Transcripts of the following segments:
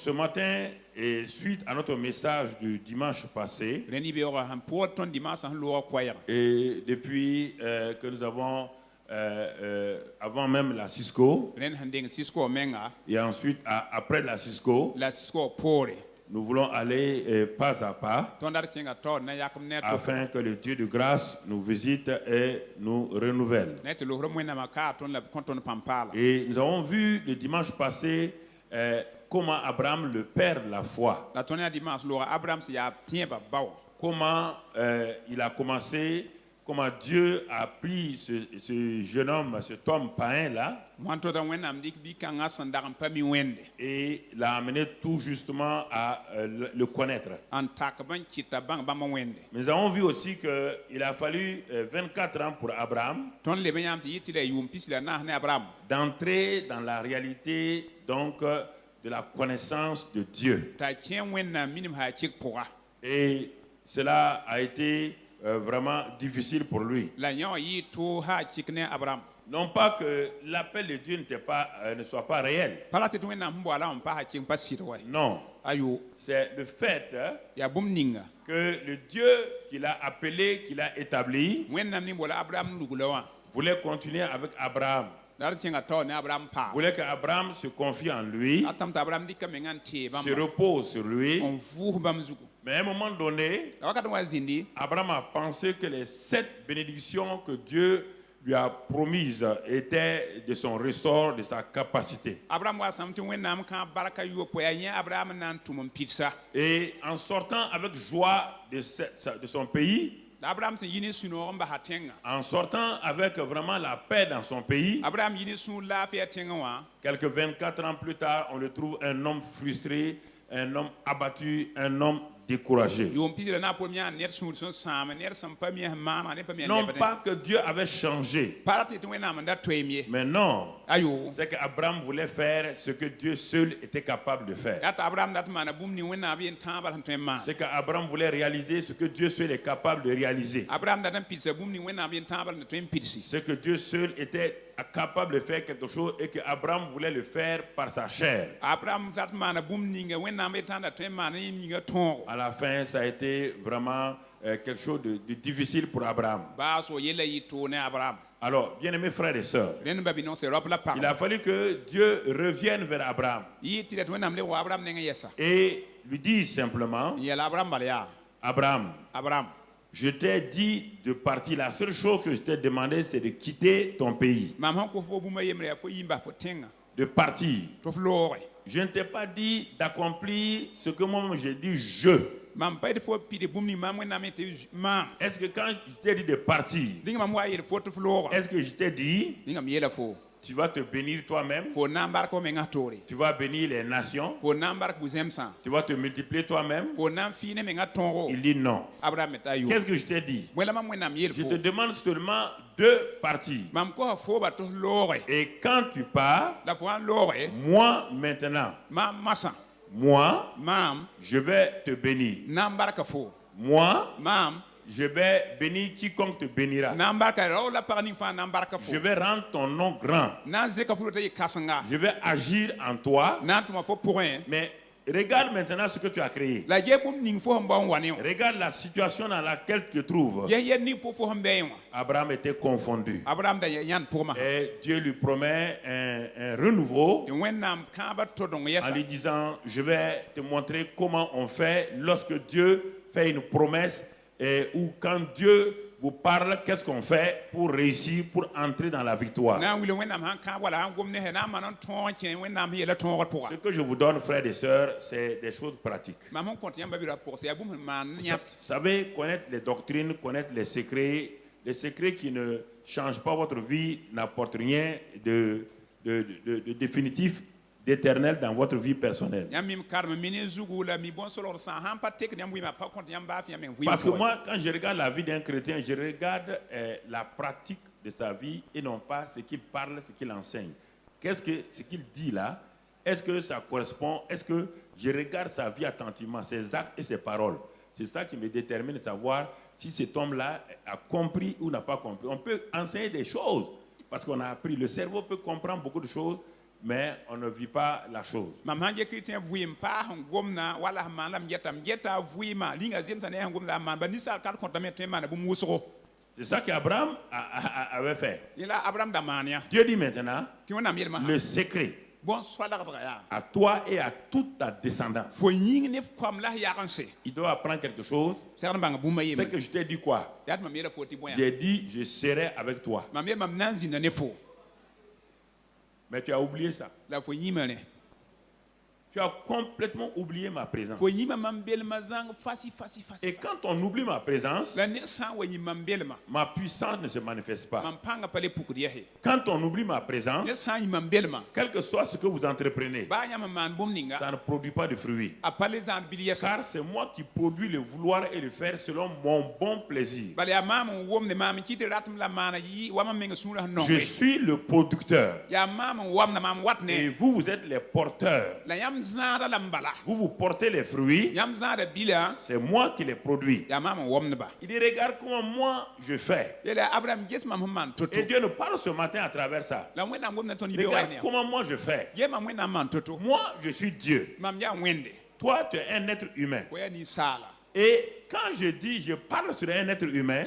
ce matin, et suite à notre message du dimanche passé, et depuis que nous avons, avant même la Cisco, et ensuite après la Cisco, nous voulons aller pas à pas afin que le Dieu de grâce nous visite et nous renouvelle. Et nous avons vu le dimanche passé comment Abraham, le père de la foi, comment il a commencé, comment Dieu a pris ce jeune homme, cet homme païen-là, et l'a amené tout justement à le connaître. Mais nous avons vu aussi qu'il a fallu 24 ans pour Abraham d'entrer dans la réalité donc, de la connaissance de Dieu. Et cela a été vraiment difficile pour lui. Non pas que l'appel de Dieu ne soit pas réel. Non. C'est le fait que le Dieu qu'il a appelé, qu'il a établi, voulait continuer avec Abraham. Voulait qu'Abraham se confie en lui, se repose sur lui. Mais à un moment donné, Abraham a pensé que les 7 bénédictions que Dieu lui a promises étaient de son ressort, de sa capacité. Et en sortant avec joie de son pays, en sortant avec vraiment la paix dans son pays, quelques 24 ans plus tard, on le trouve un homme frustré, un homme abattu, un homme découragé. Non pas que Dieu avait changé, mais non, c'est qu'Abraham voulait faire ce que Dieu seul était capable de faire. C'est qu'Abraham voulait réaliser ce que Dieu seul est capable de réaliser. C'est que Dieu seul était capable de faire quelque chose et que Abraham voulait le faire par sa chair. À la fin, ça a été vraiment quelque chose de difficile pour Abraham. Alors, bien-aimés frères et sœurs, il a fallu que Dieu revienne vers Abraham et lui dise simplement: Abraham, je t'ai dit de partir. La seule chose que je t'ai demandé, c'est de quitter ton pays, de partir. Je ne t'ai pas dit d'accomplir ce que moi j'ai dit je. Est-ce que quand je t'ai dit de partir, est-ce que je t'ai dit tu vas te bénir toi-même, tu vas bénir les nations, tu vas te multiplier toi-même? Il dit non. Qu'est-ce que je t'ai dit? Je te demande seulement de partir. Et quand tu pars, moi maintenant, moi, je vais te bénir. Moi, je vais bénir quiconque te bénira. Je vais rendre ton nom grand. Je vais agir en toi. Mais regarde maintenant ce que tu as créé. Regarde la situation dans laquelle tu te trouves. Abraham était confondu. Et Dieu lui promet un renouveau en lui disant: je vais te montrer comment on fait lorsque Dieu fait une promesse, ou quand Dieu vous parle, qu'est-ce qu'on fait pour réussir, pour entrer dans la victoire. Ce que je vous donne, frères et sœurs, c'est des choses pratiques. Vous savez, connaître les doctrines, connaître les secrets qui ne changent pas votre vie n'apportent rien de définitif, d'éternel dans votre vie personnelle. Parce que moi, quand je regarde la vie d'un chrétien, je regarde la pratique de sa vie et non pas ce qu'il parle, ce qu'il enseigne. Ce qu'il dit là, est-ce que ça correspond? Est-ce que je regarde sa vie attentivement, ses actes et ses paroles? C'est ça qui me détermine de savoir si cet homme-là a compris ou n'a pas compris. On peut enseigner des choses parce qu'on a appris. Le cerveau peut comprendre beaucoup de choses, mais on ne vit pas la chose. C'est ça qu'Abraham avait fait. Dieu dit maintenant, le secret à toi et à toute ta descendance. Il doit apprendre quelque chose. C'est que je t'ai dit quoi? J'ai dit, je serai avec toi. Mais tu as oublié ça. Tu as complètement oublié ma présence. Et quand on oublie ma présence, ma puissance ne se manifeste pas. Quand on oublie ma présence, quel que soit ce que vous entreprenez, ça ne produit pas de fruits. Car c'est moi qui produis le vouloir et le faire selon mon bon plaisir. Je suis le producteur. Et vous, vous êtes les porteurs. Vous vous portez les fruits, c'est moi qui les produis. Il dit, regarde comment moi je fais. Et Dieu nous parle ce matin à travers ça. Regarde comment moi je fais. Moi, je suis Dieu. Toi, tu es un être humain. Et quand je dis, je parle sur un être humain,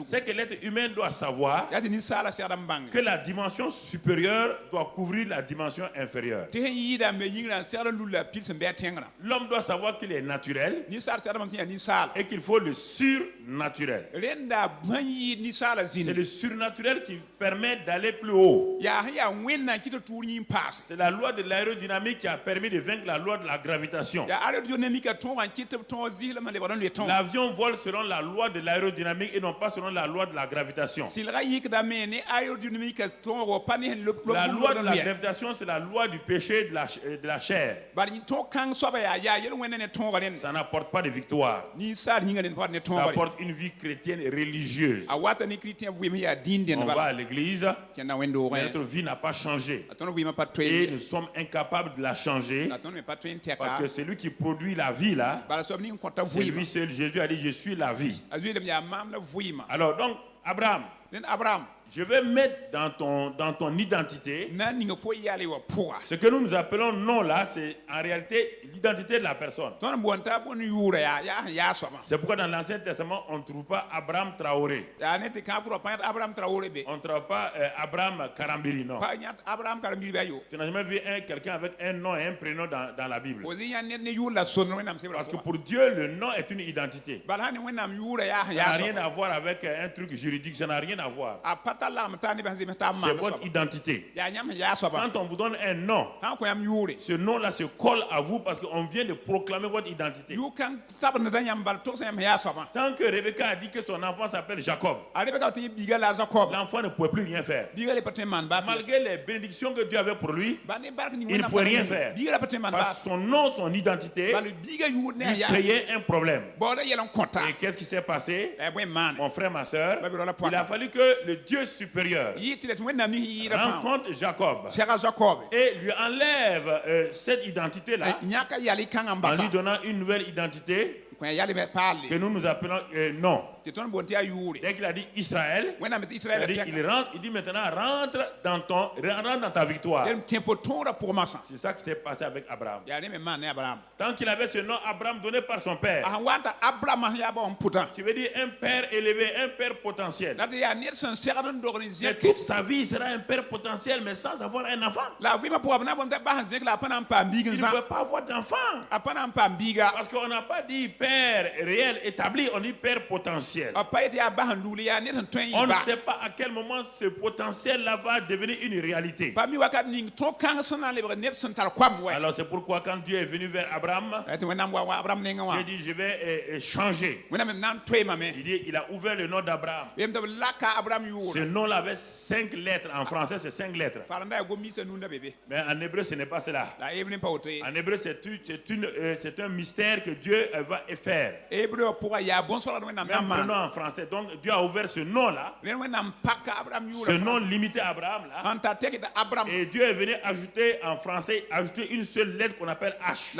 c'est que l'être humain doit savoir que la dimension supérieure doit couvrir la dimension inférieure. L'homme doit savoir qu'il est naturel et qu'il faut le surnaturel. C'est le surnaturel qui permet d'aller plus haut. C'est la loi de l'aérodynamique qui a permis de vaincre la loi de la gravitation. L'avion vole selon la loi de l'aérodynamique et non pas selon la loi de la gravitation. La loi de la gravitation, c'est la loi du péché de la chair. Ça n'apporte pas de victoire. Ça apporte une vie chrétienne et religieuse. On va à l'église, mais notre vie n'a pas changé. Et nous sommes incapables de la changer. Parce que celui qui produit la vie là, c'est lui seul. Jésus a dit, je suis la vie. Alors donc, Abraham, je vais mettre dans ton identité ce que nous appelons nom là, c'est en réalité l'identité de la personne. C'est pourquoi dans l'Ancien Testament, on ne trouve pas Abraham Traoré. On ne trouve pas Abraham Karambiri, non. Tu n'as jamais vu quelqu'un avec un nom et un prénom dans la Bible. Parce que pour Dieu, le nom est une identité. Ça n'a rien à voir avec un truc juridique, ça n'a rien à voir. C'est votre identité. Quand on vous donne un nom, ce nom-là se colle à vous parce qu'on vient de proclamer votre identité. Tant que Rebecca a dit que son enfant s'appelle Jacob, l'enfant ne pouvait plus rien faire. Malgré les bénédictions que Dieu avait pour lui, il ne pouvait rien faire. Parce que son nom, son identité, lui créait un problème. Et qu'est-ce qui s'est passé? Mon frère, ma soeur, il a fallu que le Dieu supérieur rencontre Jacob et lui enlève cette identité-là en lui donnant une nouvelle identité que nous appelons non. Dès qu'il a dit Israël, il dit maintenant rentre dans ta victoire. C'est ça qui s'est passé avec Abraham. Tant qu'il avait ce nom Abraham donné par son père, tu veux dire un père élevé, un père potentiel. Et toute sa vie il sera un père potentiel mais sans avoir un enfant. Il ne peut pas avoir d'enfant. Parce qu'on n'a pas dit père réel établi, on dit père potentiel. On ne sait pas à quel moment ce potentiel-là va devenir une réalité. Alors c'est pourquoi quand Dieu est venu vers Abraham, Dieu dit je vais changer. Il dit il a ouvert le nom d'Abraham. Ce nom-là avait 5 lettres. En français c'est 5 lettres. Mais en hébreu ce n'est pas cela. En hébreu c'est un mystère que Dieu va faire. Même en français. Donc Dieu a ouvert ce nom-là. Ce nom limité à Abraham là. Et Dieu est venu ajouter en français une seule lettre qu'on appelle H.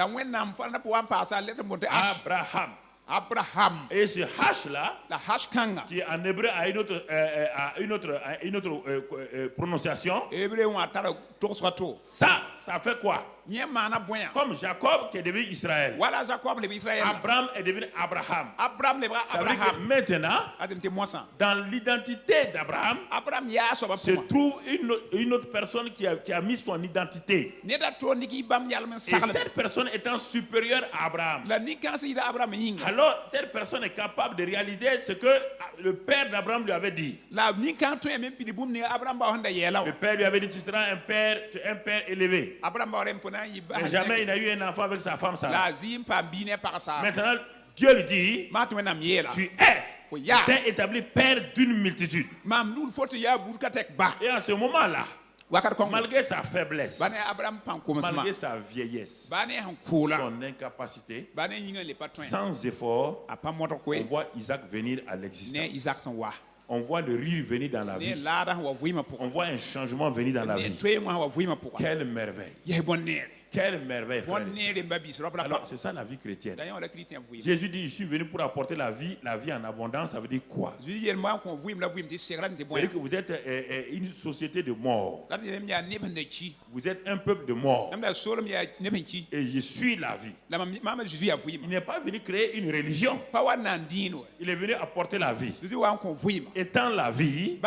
Abraham. Abraham. Et ce H là, qui en hébreu a une autre prononciation, ça fait quoi? Comme Jacob qui est devenu Israël. Abraham est devenu Abraham. Ça veut dire que maintenant, dans l'identité d'Abraham, se trouve une autre personne qui a mis son identité. Et cette personne étant supérieure à Abraham. Alors, cette personne est capable de réaliser ce que le père d'Abraham lui avait dit. Le père lui avait dit, tu seras un père élevé. Mais jamais il n'a eu un enfant avec sa femme Sarah. Maintenant, Dieu lui dit, tu es établi père d'une multitude. Et à ce moment-là, malgré sa faiblesse, malgré sa vieillesse, son incapacité, sans effort, on voit Isaac venir à l'existence. On voit le rire venir dans la vie. On voit un changement venir dans la vie. Quelle merveille. Quelle merveille, frère. Alors, c'est ça la vie chrétienne. Jésus dit, je suis venu pour apporter la vie en abondance. Ça veut dire quoi? C'est-à-dire que vous êtes une société de morts. Vous êtes un peuple de morts. Et je suis la vie. Il n'est pas venu créer une religion. Il est venu apporter la vie. Étant la vie,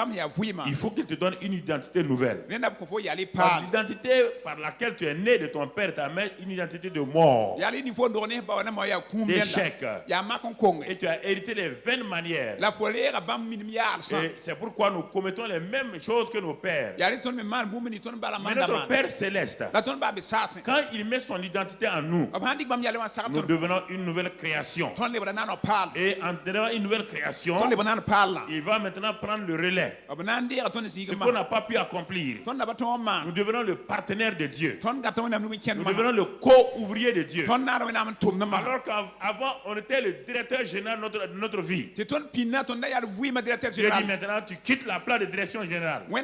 il faut qu'il te donne une identité nouvelle. L'identité par laquelle tu es né de ton père, ta mère, une identité de mort, d'échec. Et tu as hérité les vaines manières. Et c'est pourquoi nous commettons les mêmes choses que nos pères. Mais notre Père céleste, quand il met son identité en nous, nous devenons une nouvelle création. Et en devenant une nouvelle création, il va maintenant prendre le relais. Ce qu'on n'a pas pu accomplir, nous devenons le partenaire de Dieu. Nous devenons le co-ouvrier de Dieu. Alors qu'avant, on était le directeur général de notre vie. Dieu dit maintenant, tu quittes la place de direction générale. Tu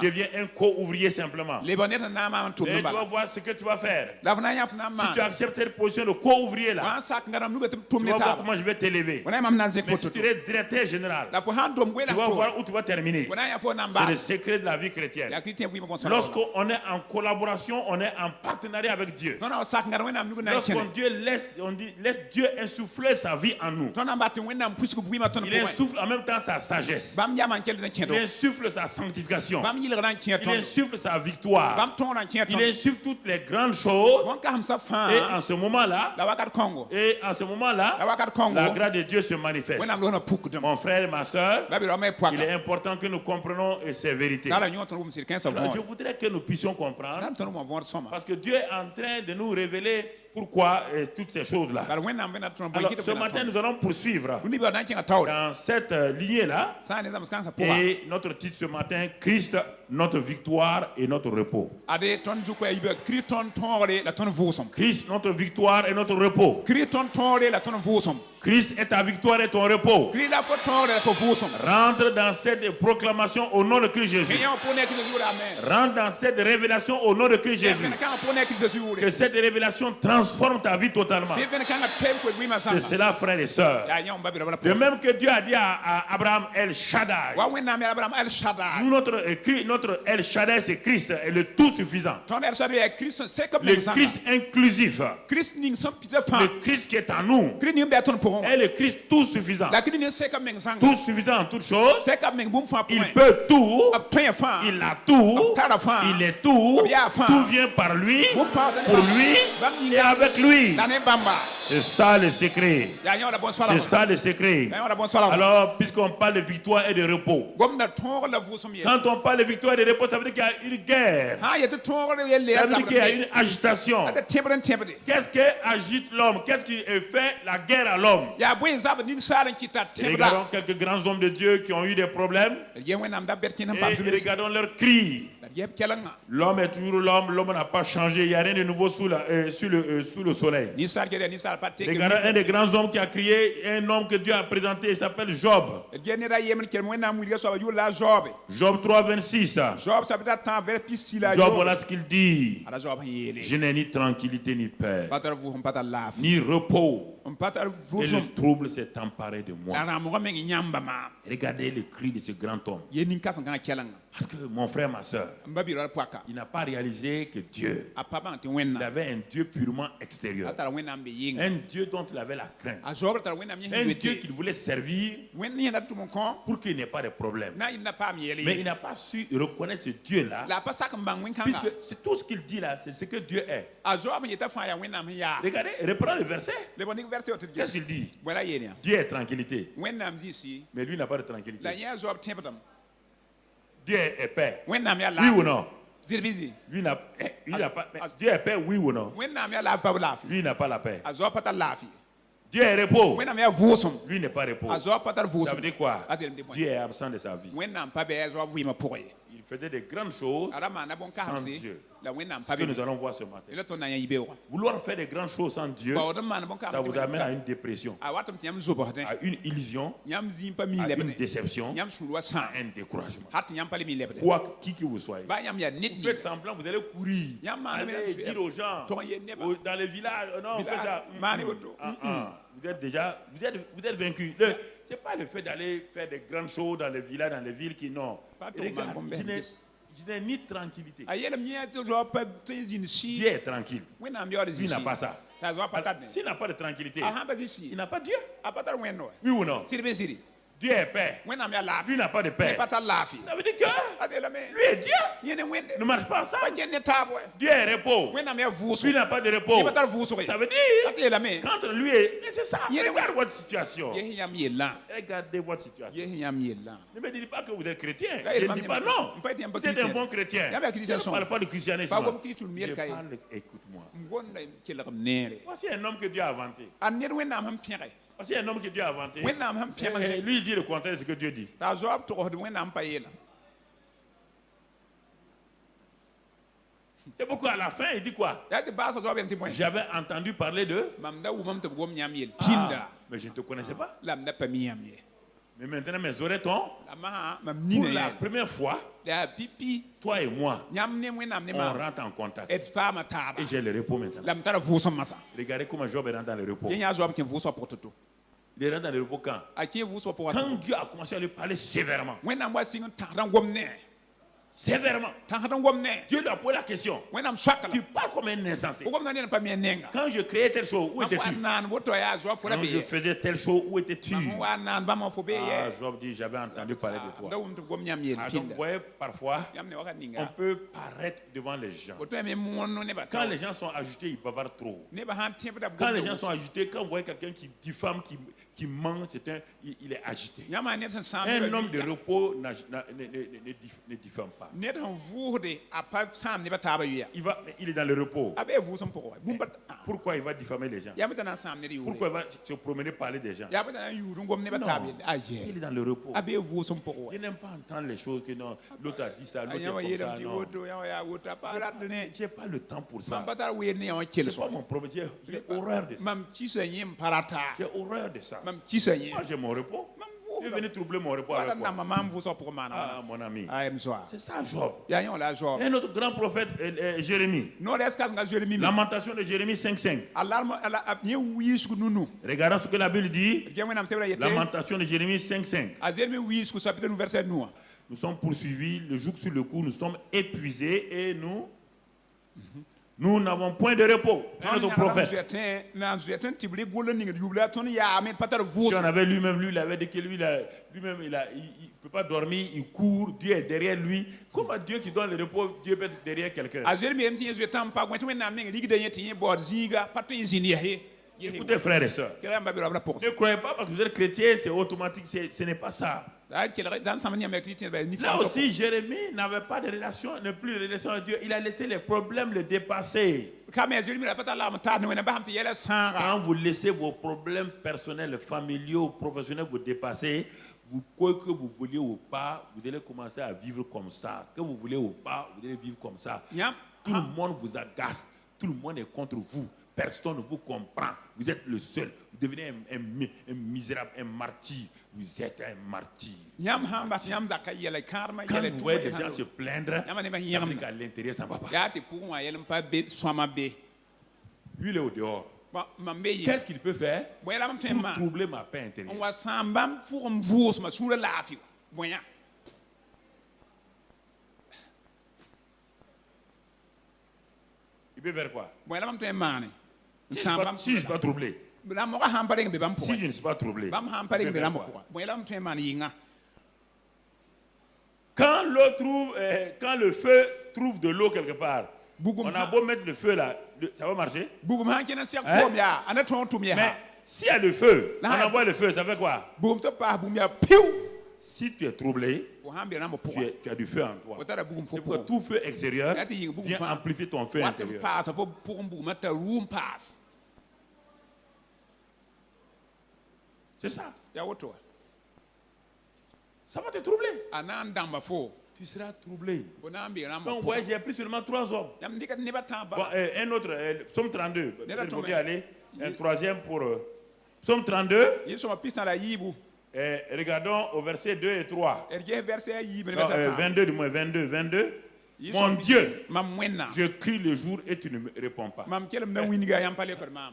deviens un co-ouvrier simplement. Et tu vas voir ce que tu vas faire. Si tu acceptes cette position de co-ouvrier là, tu vas voir comment je vais t'élever. Mais si tu es directeur général, tu vas voir où tu vas terminer. C'est le secret de la vie chrétienne. Lorsqu'on est en collaboration, on est en partenariat avec Dieu. Lorsqu'on laisse Dieu insuffler sa vie en nous, il insuffle en même temps sa sagesse, il insuffle sa sanctification, il insuffle sa victoire, il insuffle toutes les grandes choses. Et en ce moment-là, la grâce de Dieu se manifeste. Mon frère et ma soeur, il est important que nous comprenions ces vérités. Alors, je voudrais que nous puissions comprendre, parce que Dieu est en train de nous révéler pourquoi toutes ces choses-là. Alors, ce matin, nous allons poursuivre dans cette lignée-là. Et notre titre ce matin, Christ, notre victoire et notre repos. Christ, notre victoire et notre repos. Christ est ta victoire et ton repos. Rentre dans cette proclamation au nom de Christ Jésus. Rentre dans cette révélation au nom de Christ Jésus. Que cette révélation transforme ta vie totalement. C'est cela, frères et sœurs. De même que Dieu a dit à Abraham El Shaddai. Nous, notre El Shaddai, c'est Christ, et le tout suffisant. Le Christ inclusif. Le Christ qui est en nous. Et le Christ tout suffisant. Tout suffisant en toutes choses. Il peut tout. Il a tout. Il est tout. Tout vient par lui, pour lui et avec lui. C'est ça le secret. C'est ça le secret. Alors, puisqu'on parle de victoire et de repos, quand on parle de victoire et de repos, ça veut dire qu'il y a une guerre. Ça veut dire qu'il y a une agitation. Qu'est-ce qui agite l'homme? Qu'est-ce qui fait la guerre à l'homme? Regardons quelques grands hommes de Dieu qui ont eu des problèmes. Et regardons leurs cris. L'homme est toujours l'homme. L'homme n'a pas changé. Il n'y a rien de nouveau sous le soleil. Regardons un des grands hommes qui a crié, un homme que Dieu a présenté, il s'appelle Job. Job 3, 26. Job, voilà ce qu'il dit. Je n'ai ni tranquillité ni paix, ni repos Et le trouble s'est emparé de moi. Regardez le cri de ce grand homme. Parce que mon frère, ma soeur, il n'a pas réalisé que Dieu, il avait un Dieu purement extérieur. Un Dieu dont il avait la crainte. Un Dieu qu'il voulait servir pour qu'il n'ait pas de problème. Mais il n'a pas su reconnaître ce Dieu-là. Puisque c'est tout ce qu'il dit là, c'est ce que Dieu est. Regardez, reprends le verset. Qu'est-ce qu'il dit? Dieu est tranquillité. Mais lui n'a pas de tranquillité. Dieu est paix. Oui ou non? Lui n'a pas. Dieu est paix, oui ou non? Lui n'a pas la paix. Dieu est repos. Lui n'est pas repos. Ça veut dire quoi? Dieu est absent de sa vie. Il faisait de grandes choses sans Dieu. Ce que nous allons voir ce matin. Vouloir faire de grandes choses sans Dieu, ça vous amène à une dépression, à une illusion, à une déception, à un découragement. Quoi qui que vous soyez. Vous faites semblant, vous allez courir, allez dire aux gens, dans les villages, non, faites ça. Vous êtes déjà, vous êtes vaincus. Ce n'est pas le fait d'aller faire des grandes choses dans les villages, dans les villes qui n'ont. Je n'ai ni tranquillité. Dieu est tranquille. Lui n'a pas ça. S'il n'a pas de tranquillité, il n'a pas Dieu. Oui ou non? Dieu est paix. Lui n'a pas de paix. Ça veut dire que lui est Dieu. Ne marche pas ça. Dieu est repos. Lui n'a pas de repos. Ça veut dire quand lui est. C'est ça. Regardez votre situation. Regardez votre situation. Ne me dites pas que vous êtes chrétien. Je ne dis pas non. Vous êtes un bon chrétien. Je ne parle pas de christianisme. Je parle, écoute-moi. Voici un homme que Dieu a inventé. Parce qu'il y a un homme que Dieu a inventé. Et lui, il dit le contraire de ce que Dieu dit. C'est pourquoi à la fin, il dit quoi? J'avais entendu parler de... mais je ne te connaissais pas. Mais maintenant, mes oreilles tombent. Pour la première fois, toi et moi, on rentre en contact. Et j'ai le repos maintenant. Regardez comment Job rentre dans le repos. Il rentre dans le repos quand? Quand Dieu a commencé à lui parler sévèrement. Sévèrement. Dieu lui a posé la question. Tu parles comme un insensé. Quand je créais telle chose, où étais-tu? Quand je faisais telle chose, où étais-tu? Job dit, j'avais entendu parler de toi. Donc, vous voyez, parfois, on peut paraître devant les gens. Quand les gens sont agités, ils bavardent trop. Quand les gens sont agités, quand vous voyez quelqu'un qui diffame, qui ment, il est agité. Un homme de repos ne diffame pas. Il est dans le repos. Pourquoi il va diffamer les gens? Pourquoi il va se promener parler des gens? Non, il est dans le repos. Il n'aime pas entendre les choses que non, l'autre a dit ça, l'autre est comme ça. Non. Je n'ai pas le temps pour ça. C'est pas mon problème. J'ai horreur de ça. J'ai horreur de ça. Moi, j'ai mon repos. Tu es venu troubler mon repos avec quoi? Ah, mon ami. C'est ça, Job. Un autre grand prophète, Jérémie. Lamentation de Jérémie 5.5. Regardons ce que la Bible dit. Lamentation de Jérémie 5.5. Nous sommes poursuivis le joug sur le cou, nous sommes épuisés et nous n'avons point de repos. Un autre prophète. Si on avait lui-même, lui, il avait dit que lui-même, il ne peut pas dormir, il court, Dieu est derrière lui. Comment Dieu qui donne le repos, Dieu peut être derrière quelqu'un? Écoutez, frères et sœurs, ne croyez pas parce que vous êtes chrétien, c'est automatique, ce n'est pas ça. Là aussi, Jérémie n'avait pas de relation, ne plus de relation avec Dieu. Il a laissé les problèmes le dépasser. Quand vous laissez vos problèmes personnels, familiaux, professionnels vous dépasser, quoi que vous vouliez ou pas, vous allez commencer à vivre comme ça. Que vous voulez ou pas, vous allez vivre comme ça. Tout le monde vous agace. Tout le monde est contre vous. Personne ne vous comprend. Vous êtes le seul. Vous devenez un misérable, un martyr. Vous êtes un martyr. Quand vous voyez des gens se plaindre, à l'intérieur, ça ne va pas. Lui, il est au dehors. Qu'est-ce qu'il peut faire pour troubler ma paix intérieure? Il peut faire quoi? Si je ne suis pas troublé. Si je ne suis pas troublé. Quand le feu trouve de l'eau quelque part, on a beau mettre le feu là, ça va marcher? Hein? Mais s'il y a le feu, on envoie le feu, ça fait quoi? Si tu es troublé, tu as du feu en toi. C'est pourquoi tout feu extérieur vient amplifier ton feu intérieur. C'est ça. Ça va te troubler. Tu seras troublé. Donc, ouais, j'ai pris seulement 3 hommes. Bon, un autre, Psaume 32. Vous pouvez aller, un troisième pour Psaume 32. Regardons au verset 2 et 3. 22 du moins, 22. Mon Dieu, je crie le jour et tu ne me réponds pas.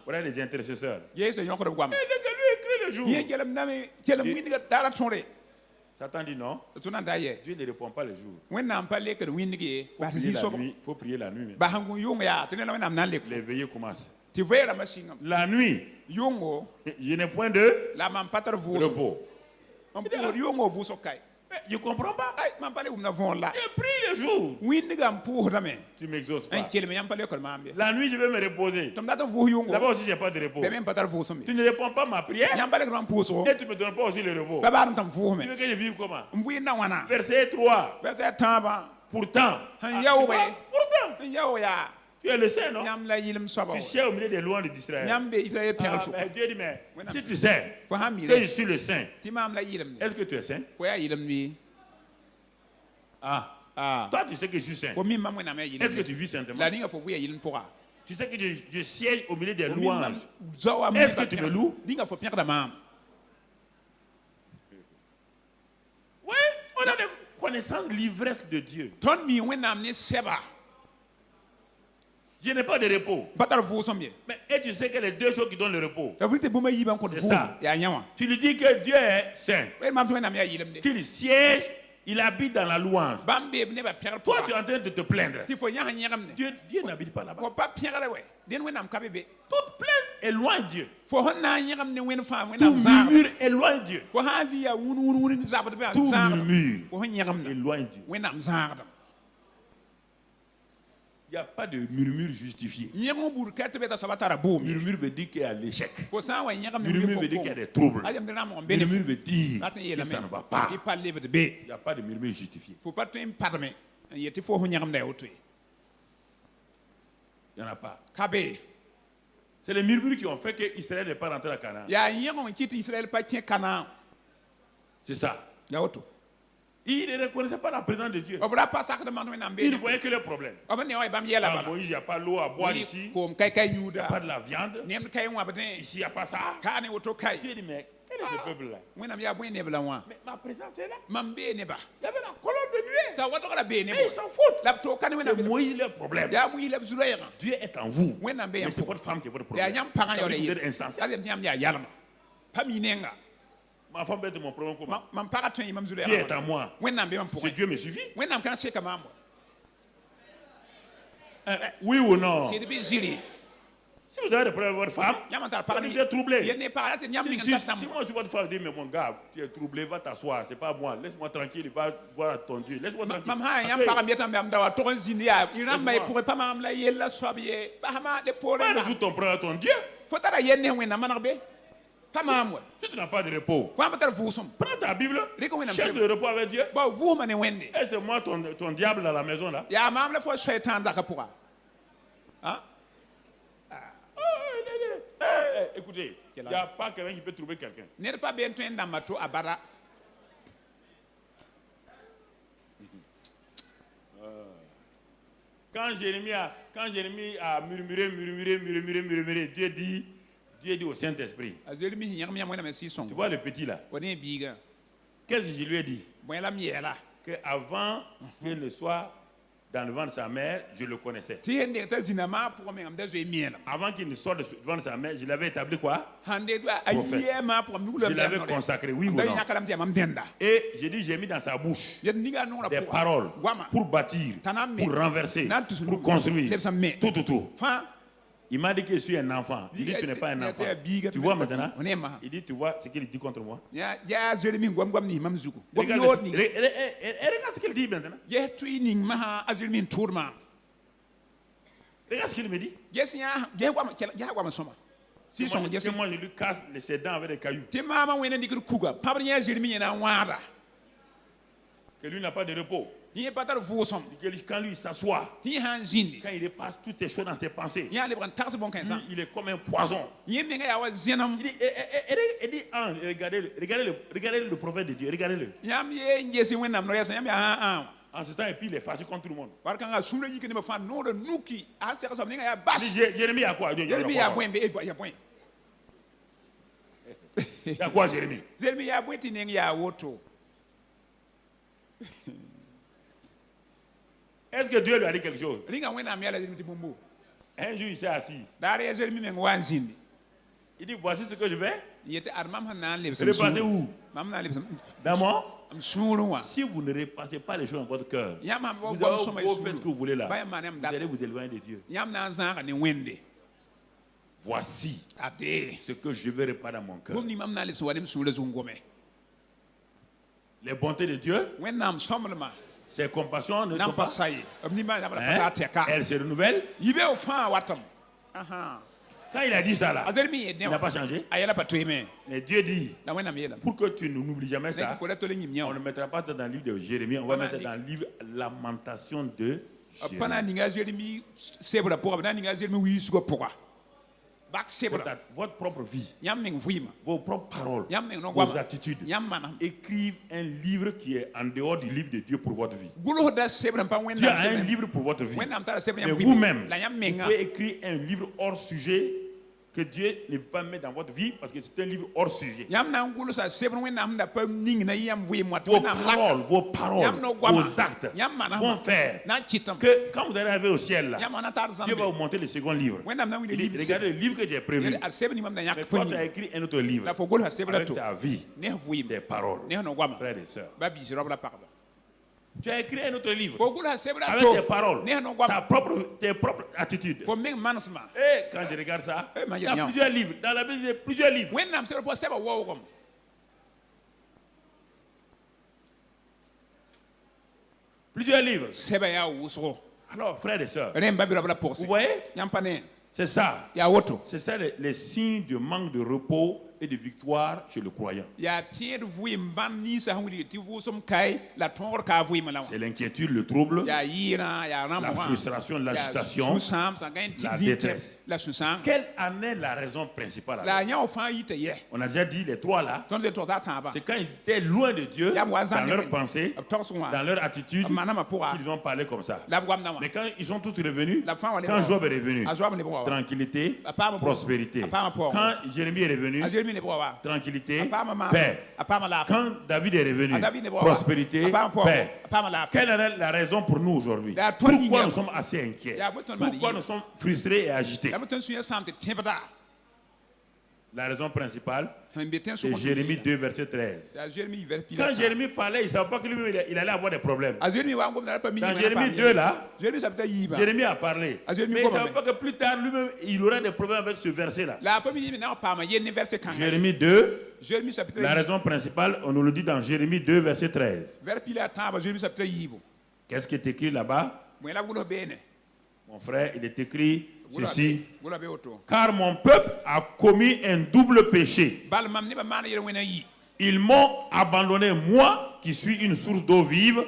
Voilà les intercesseurs. Lui crie le jour. Satan dit non. Dieu ne répond pas le jour. Il faut prier la nuit. Les veillées commencent. La nuit, je n'ai point de repos. Je ne comprends pas. Je prie le jour. Tu ne m'exauces pas. La nuit, je vais me reposer. Là-bas aussi, je n'ai pas de repos. Tu ne réponds pas à ma prière. Et tu ne me donnes pas aussi le repos. Tu veux que je vive comment? Verset 3. Pourtant. Tu es le saint, non? Tu sais au milieu des louanges d'Israël. Dieu dit, mais si tu sais que je suis le saint, est-ce que tu es saint? Toi, tu sais que je suis saint. Est-ce que tu vis saintement? Tu sais que je siège au milieu des louanges. Est-ce que tu me loues? Oui, on a des connaissances, l'ivresse de Dieu. Je n'ai pas de repos. Mais et tu sais que les deux choses qui donnent le repos, c'est ça. Tu lui dis que Dieu est saint. Qu'il siège, il habite dans la louange. Toi, tu es en train de te plaindre. Dieu n'habite pas là-bas. Toute plainte éloigne Dieu. Tout murmure éloigne Dieu. Tout murmure éloigne Dieu. Il n'y a pas de murmure justifié. Murmure veut dire qu'il y a l'échec. Murmure veut dire qu'il y a des troubles. Murmure veut dire que ça ne va pas. Il n'y a pas de murmure justifié. Il n'y en a pas. C'est les murmures qui ont fait qu'Israël n'est pas rentré à Canaan. C'est ça. Il ne reconnaissait pas la présence de Dieu. Il ne voyait que les problèmes. Moïse, il n'y a pas l'eau à boire ici. Il n'y a pas de la viande. Ici, il n'y a pas ça. Dieu dit, mais quel est ce peuple-là? Mais ma présence est là. Il y avait la colonne de nuée. Mais ils s'en foutent. C'est Moïse le problème. Dieu est en vous. Mais c'est votre femme qui est votre problème. Vous êtes insensé. Ma femme est mon problème. Dieu est en moi. Si Dieu me suffit. Oui ou non? Si vous avez des problèmes avec votre femme, vous êtes troublé. Si moi je suis votre femme, je dis, mais mon gars, tu es troublé, va t'asseoir. C'est pas moi. Laisse-moi tranquille, va voir ton Dieu. Laisse-moi tranquille. Va résoudre ton problème à ton Dieu. Si tu n'as pas de repos, prends ta Bible, cherche le repos avec Dieu. Et c'est moi ton diable dans la maison là. Écoutez, il n'y a pas quelqu'un qui peut trouver quelqu'un. Quand Jérémie a murmuré, Dieu dit au Saint-Esprit. Tu vois le petit là? Qu'est-ce que je lui ai dit? Qu'avant qu'il ne soit dans le ventre de sa mère, je le connaissais. Avant qu'il ne sorte du ventre de sa mère, je l'avais établi quoi? Prophète. Je l'avais consacré, oui ou non? Et j'ai dit, j'ai mis dans sa bouche des paroles pour bâtir, pour renverser, pour construire, tout. Il m'a dit que je suis un enfant. Il dit, tu n'es pas un enfant. Tu vois maintenant? Il dit, tu vois ce qu'il dit contre moi? Regarde ce qu'il dit maintenant. Regarde ce qu'il me dit. Si moi je lui casse ses dents avec des cailloux. Que lui n'a pas de repos. Quand lui s'assoit, quand il passe toutes ces choses dans ses pensées, il est comme un poison. Il dit, regardez le prophète de Dieu, regardez-le. En ce temps, et puis il est fâché contre tout le monde. Jérémie a quoi? Il y a quoi, Jérémie? Est-ce que Dieu lui a dit quelque chose? Un jour, il s'est assis. Il dit, voici ce que je vais. Repasser où? Dans moi? Si vous ne repassez pas les choses dans votre cœur, vous faites ce que vous voulez là, vous allez vous éloigner de Dieu. Voici ce que je vais réparer dans mon cœur. Les bontés de Dieu, ses compassions ne sont pas. Elle se renouvelle. Quand il a dit ça là, il n'a pas changé. Mais Dieu dit, pour que tu n'oublies jamais ça, on ne mettra pas dans le livre de Jérémie, on va mettre dans le livre Lamentation de Jérémie. Votre propre vie, vos propres paroles, vos attitudes, écrivez un livre qui est en dehors du livre de Dieu pour votre vie. Dieu a un livre pour votre vie. Mais vous-même, vous pouvez écrire un livre hors sujet que Dieu ne peut pas mettre dans votre vie parce que c'est un livre hors sujet. Vos paroles, vos actes vont faire que quand vous allez arriver au ciel, là, Dieu va vous montrer le second livre. Il dit, regardez le livre que j'ai prévu. Mais toi, tu as écrit un autre livre avec ta vie, tes paroles, frères et sœurs. Tu as écrit un autre livre avec tes paroles, tes propres attitudes. Et quand je regarde ça, il y a plusieurs livres. Dans la Bible, il y a plusieurs livres. Plusieurs livres. Alors, frères et sœurs, vous voyez, c'est ça. C'est ça les signes de manque de repos et de victoire chez le croyant. C'est l'inquiétude, le trouble, la frustration, l'agitation, la détresse. Quelle en est la raison principale? On a déjà dit les trois là. C'est quand ils étaient loin de Dieu, dans leur pensée, dans leur attitude, qu'ils ont parlé comme ça. Mais quand ils sont tous revenus, quand Job est revenu, tranquillité, prospérité. Quand Jérémie est revenu, tranquillité, paix. Quand David est revenu, prospérité, paix. Quelle est la raison pour nous aujourd'hui? Pourquoi nous sommes assez inquiets? Pourquoi nous sommes frustrés et agités? La raison principale, c'est Jérémie 2, verset 13. Quand Jérémie parlait, il ne savait pas que lui-même il allait avoir des problèmes. Dans Jérémie 2, là, Jérémie a parlé. Mais il ne savait pas que plus tard, lui-même, il aurait des problèmes avec ce verset-là. Jérémie 2, la raison principale, on nous le dit dans Jérémie 2, verset 13. Qu'est-ce qui est écrit là-bas? Mon frère, il est écrit ceci. Car mon peuple a commis un double péché. Ils m'ont abandonné, moi, qui suis une source d'eau vive,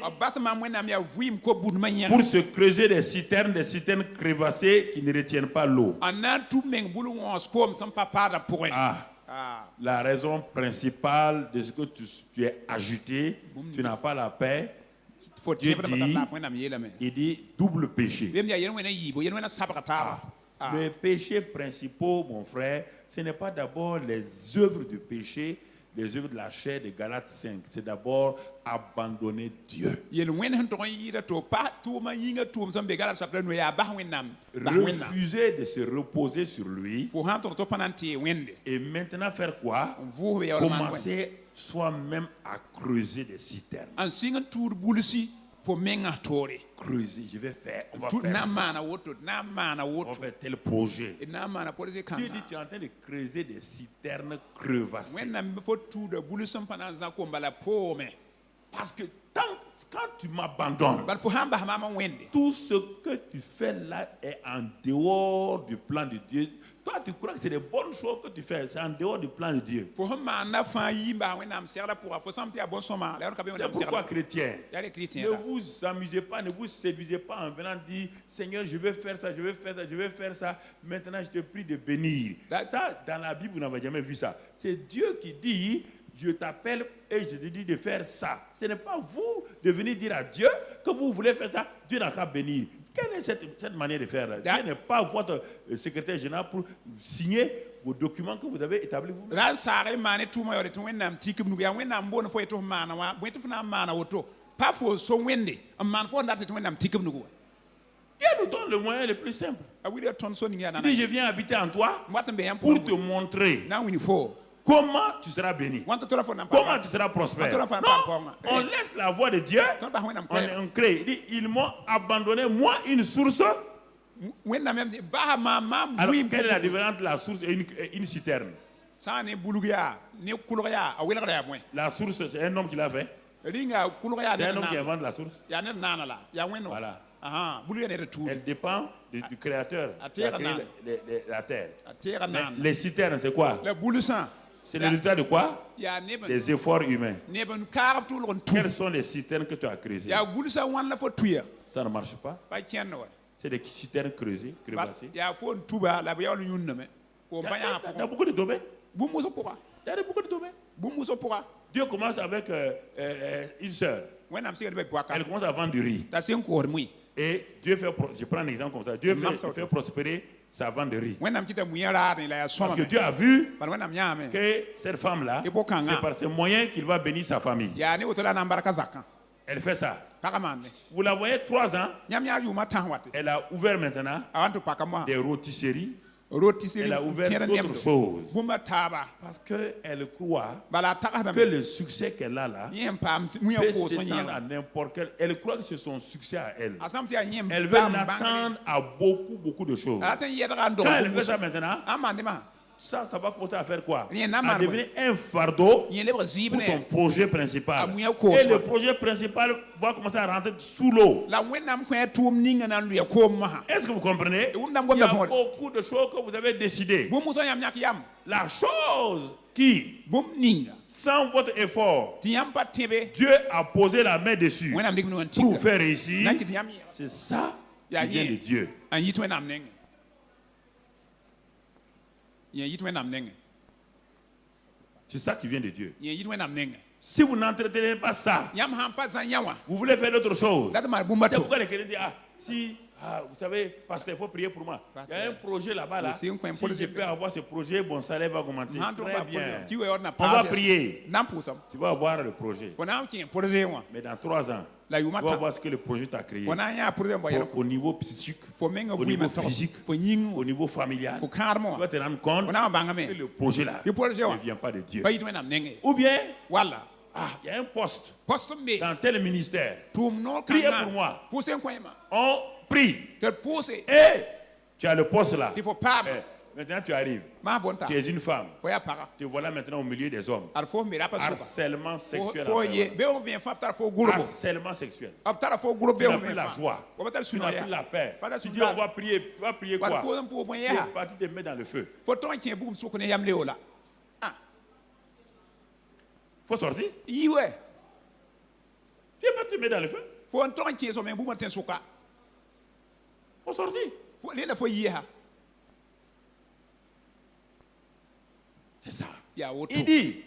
pour se creuser des citernes crevassées qui ne retiennent pas l'eau. La raison principale de ce que tu es agité, tu n'as pas la paix. Dieu dit, il dit double péché. Les péchés principaux, mon frère, ce n'est pas d'abord les œuvres de péché, les œuvres de la chair de Galates 5, c'est d'abord abandonner Dieu. Refuser de se reposer sur lui. Et maintenant faire quoi? Commencer soi-même à creuser des citernes. Creuser, je vais faire, on va faire ça. On va faire tel projet. Dieu dit, tu es en train de creuser des citernes crevassées. Parce que quand tu m'abandonnes, tout ce que tu fais là est en dehors du plan de Dieu. Toi, tu crois que c'est des bonnes choses que tu fais. C'est en dehors du plan de Dieu. C'est pourquoi, chrétiens, ne vous amusez pas, ne vous séduisez pas en venant dire, Seigneur, je vais faire ça, je vais faire ça, je vais faire ça. Maintenant, je te prie de bénir. Ça, dans la Bible, vous n'avez jamais vu ça. C'est Dieu qui dit, je t'appelle et je te dis de faire ça. Ce n'est pas vous de venir dire à Dieu que vous voulez faire ça. Dieu n'a qu'à bénir. Quelle est cette manière de faire? Dieu n'est pas votre secrétaire général pour signer vos documents que vous avez établis vous-même. Dieu nous donne le moyen le plus simple. Il dit, je viens habiter en toi pour te montrer comment tu seras béni, comment tu seras prospère. Non, on laisse la voix de Dieu, on crée. Il dit, ils m'ont abandonné, moi, une source. Alors, quelle est la différence entre la source et une citerne? La source, c'est un homme qui l'a fait. C'est un homme qui invente la source. Voilà. Elle dépend du créateur qui a créé la terre. Mais les citernes, c'est quoi? C'est le résultat de quoi? Des efforts humains. Quelles sont les citernes que tu as creusées? Ça ne marche pas. C'est des citernes creusées, crevassées. Il y a beaucoup de domaines. Il y a beaucoup de domaines. Dieu commence avec une sœur. Elle commence à vendre du riz. Et Dieu fait, je prends un exemple comme ça, Dieu fait prospérer sa vente de riz. Parce que Dieu a vu que cette femme-là, c'est par ce moyen qu'il va bénir sa famille. Elle fait ça. Vous la voyez 3 ans, elle a ouvert maintenant des rôtisseries. Elle a ouvert d'autres choses. Parce qu'elle croit que le succès qu'elle a là peut s'étendre à n'importe quel. Elle croit que c'est son succès à elle. Elle veut l'attendre à beaucoup de choses. Quand elle fait ça maintenant, ça va commencer à faire quoi? À devenir un fardeau pour son projet principal. Et le projet principal va commencer à rentrer sous l'eau. Est-ce que vous comprenez? Il y a beaucoup de choses que vous avez décidées. La chose qui, sans votre effort, Dieu a posé la main dessus pour vous faire réussir, c'est ça qui vient de Dieu. C'est ça qui vient de Dieu. Si vous n'entretenez pas ça, vous voulez faire d'autres choses. C'est pourquoi les chrétiens disent, vous savez, pasteur, il faut prier pour moi. Il y a un projet là-bas. Là. Si je peux avoir ce projet, mon salaire va augmenter. Très bien. On va prier. Tu vas avoir le projet. Mais dans 3 ans, tu vas voir ce que le projet t'a créé. Au niveau psychique, au niveau physique, au niveau familial. Tu vas te rendre compte que le projet là ne vient pas de Dieu. Ou bien, il y a un poste dans tel ministère. Priez pour moi. On prie. Et tu as le poste là. Maintenant tu arrives. Tu es une femme. Te voilà maintenant au milieu des hommes. Harcèlement sexuel. Harcèlement sexuel. Tu n'as plus la joie. Tu n'as plus la paix. Tu dis on va prier. Tu vas prier quoi? Tu es parti te mettre dans le feu. Faut sortir. Tu es parti te mettre dans le feu. Faut sortir. C'est ça. Il dit,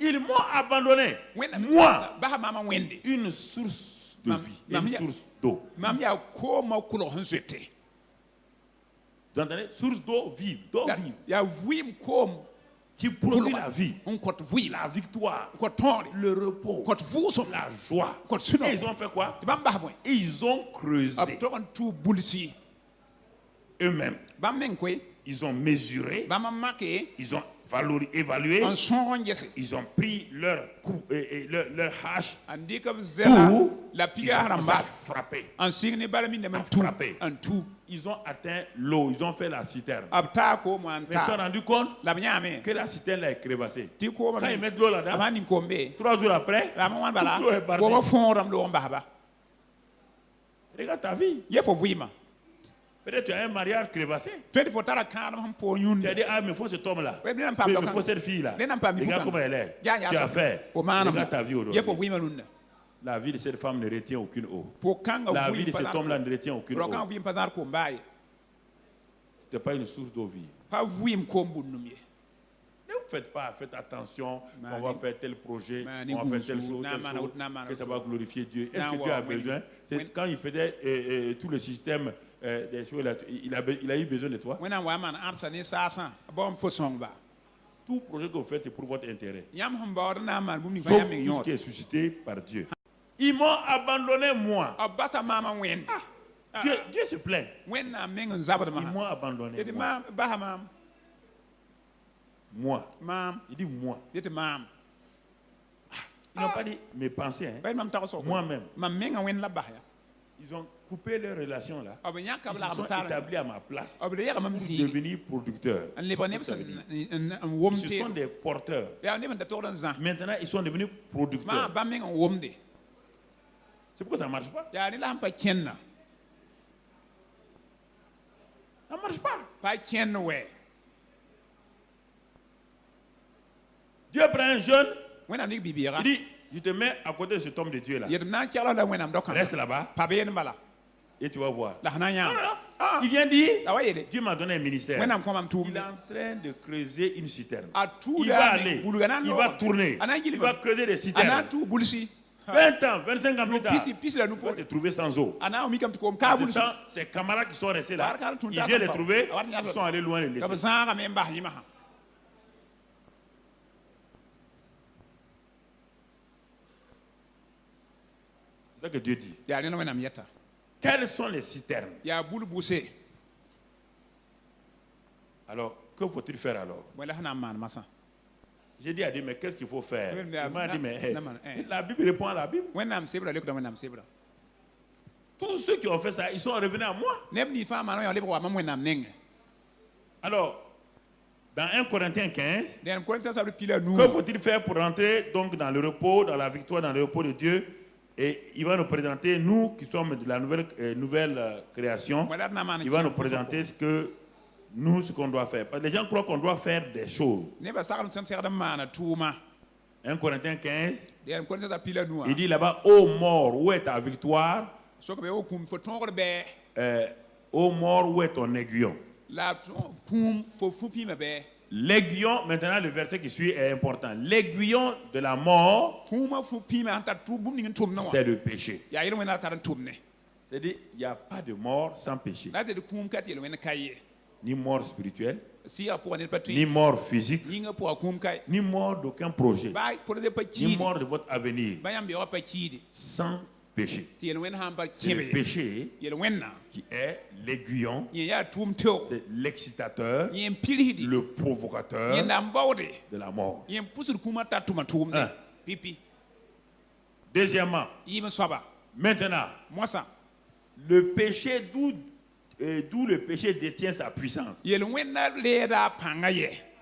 ils m'ont abandonné. Moi, une source de vie, une source d'eau. Vous entendez? Source d'eau vive, d'eau vive. qui produit la vie, la victoire, le repos, la joie. Et ils ont fait quoi? Ils ont creusé eux-mêmes. Ils ont mesuré, ils ont évalué, ils ont pris leur hache pour frapper. Ils ont atteint l'eau, ils ont fait la citerne. Ils se sont rendus compte que la citerne est crévassée. Quand ils mettent l'eau là-dedans, 3 jours après, toute l'eau est partie. Regarde ta vie. Peut-être tu as un mariage crévassé. Tu as dit, ah, mais il faut cet homme-là. Il faut cette fille-là. Regarde comment elle est. Tu as fait. Regarde ta vie aujourd'hui. La vie de cette femme ne retient aucune eau. La vie de cet homme-là ne retient aucune eau. Ce n'est pas une source d'eau vive. Ne vous faites pas, faites attention, on va faire tel projet, on va faire telle chose, que ça va glorifier Dieu. Est-ce que Dieu a besoin? Quand il faisait tout le système des choses, il a eu besoin de toi. Tout projet que vous faites est pour votre intérêt. Sauf tout ce qui est suscité par Dieu. Ils m'ont abandonné moi. Dieu se plaint. Ils m'ont abandonné moi. Il dit moi. Ils n'ont pas dit mes pensées. Moi-même. Ils ont coupé leur relation là. Ils se sont établis à ma place pour devenir producteurs. Ce sont des porteurs. Maintenant, ils sont devenus producteurs. C'est pourquoi ça ne marche pas. Ça ne marche pas. Dieu prend un jeune. Il dit, je te mets à côté de cet homme de Dieu là. Reste là-bas. Et tu vas voir. Il vient dire, Dieu m'a donné un ministère. Il est en train de creuser une citerne. Il va aller, il va tourner, il va creuser des citernes. 20 ans, 25 ans plus tard, il va te trouver sans eau. Ses camarades qui sont restés là, il vient les trouver, ils sont allés loin les laisser. C'est ça que Dieu dit. Quelles sont les citernes? Alors, que faut-il faire alors? J'ai dit à Dieu, mais qu'est-ce qu'il faut faire? Il m'a dit, mais la Bible répond à la Bible. Tous ceux qui ont fait ça, ils sont revenus à moi. Alors, dans 1 Corinthiens 15, que faut-il faire pour rentrer donc dans le repos, dans la victoire, dans le repos de Dieu? Et il va nous présenter, nous qui sommes de la nouvelle création, il va nous présenter ce qu'on doit faire. Parce que les gens croient qu'on doit faire des choses. 1 Corinthiens 15, il dit là-bas, ô mort, où est ta victoire? Ô mort, où est ton aiguillon? L'aiguillon, maintenant le verset qui suit est important. L'aiguillon de la mort, c'est le péché. C'est-à-dire, il n'y a pas de mort sans péché. Ni mort spirituelle, ni mort physique, ni mort d'aucun projet, ni mort de votre avenir, sans péché. C'est le péché qui est l'aiguillon, c'est l'excitateur, le provocateur de la mort. Deuxièmement, maintenant, le péché, d'où le péché détient sa puissance.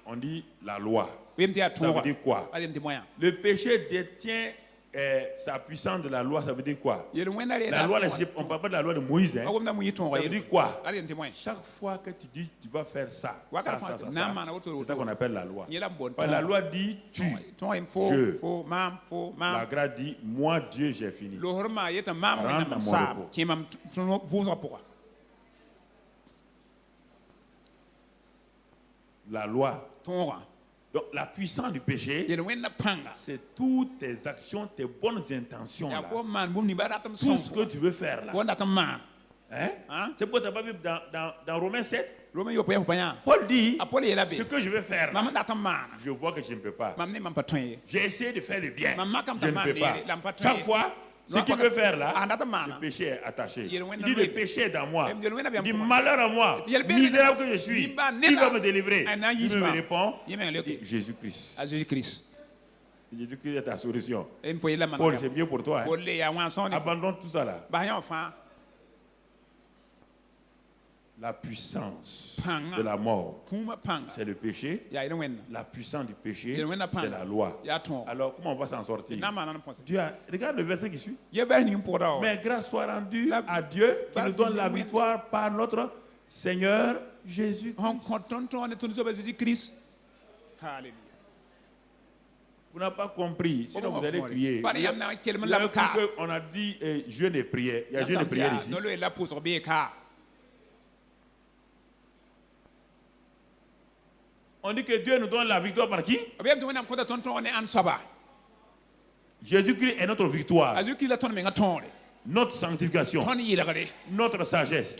On dit la loi. Ça veut dire quoi? Le péché détient sa puissance de la loi, ça veut dire quoi? La loi, on ne parle pas de la loi de Moïse. Ça veut dire quoi? Chaque fois que tu dis tu vas faire ça, c'est ça qu'on appelle la loi. La loi dit tu, je. La grâce dit moi, Dieu, j'ai fini. Rentre dans mon repos. La loi. Donc la puissance du péché, c'est toutes tes actions, tes bonnes intentions là. Tout ce que tu veux faire là. Hein? C'est pourquoi tu n'as pas vu dans Romains 7. Paul dit, ce que je vais faire, je vois que je ne peux pas. J'ai essayé de faire le bien, je ne peux pas. Chaque fois, ce qu'il veut faire là, le péché est attaché. Il dit, le péché est dans moi. Il dit, malheur à moi, misérable que je suis, qui va me délivrer? Il me répond, Jésus-Christ. Jésus-Christ est ta solution. Paul, c'est mieux pour toi. Abandonne tout ça là. La puissance de la mort, c'est le péché. La puissance du péché, c'est la loi. Alors, comment on va s'en sortir? Regarde le verset qui suit. Mais grâce soit rendue à Dieu qui nous donne la victoire par notre Seigneur Jésus-Christ. Vous n'avez pas compris. Sinon, vous allez crier. On a dit jeûne et prière. Il y a jeûne et prière ici. On dit que Dieu nous donne la victoire par qui? Jésus-Christ est notre victoire. Notre sanctification. Notre sagesse.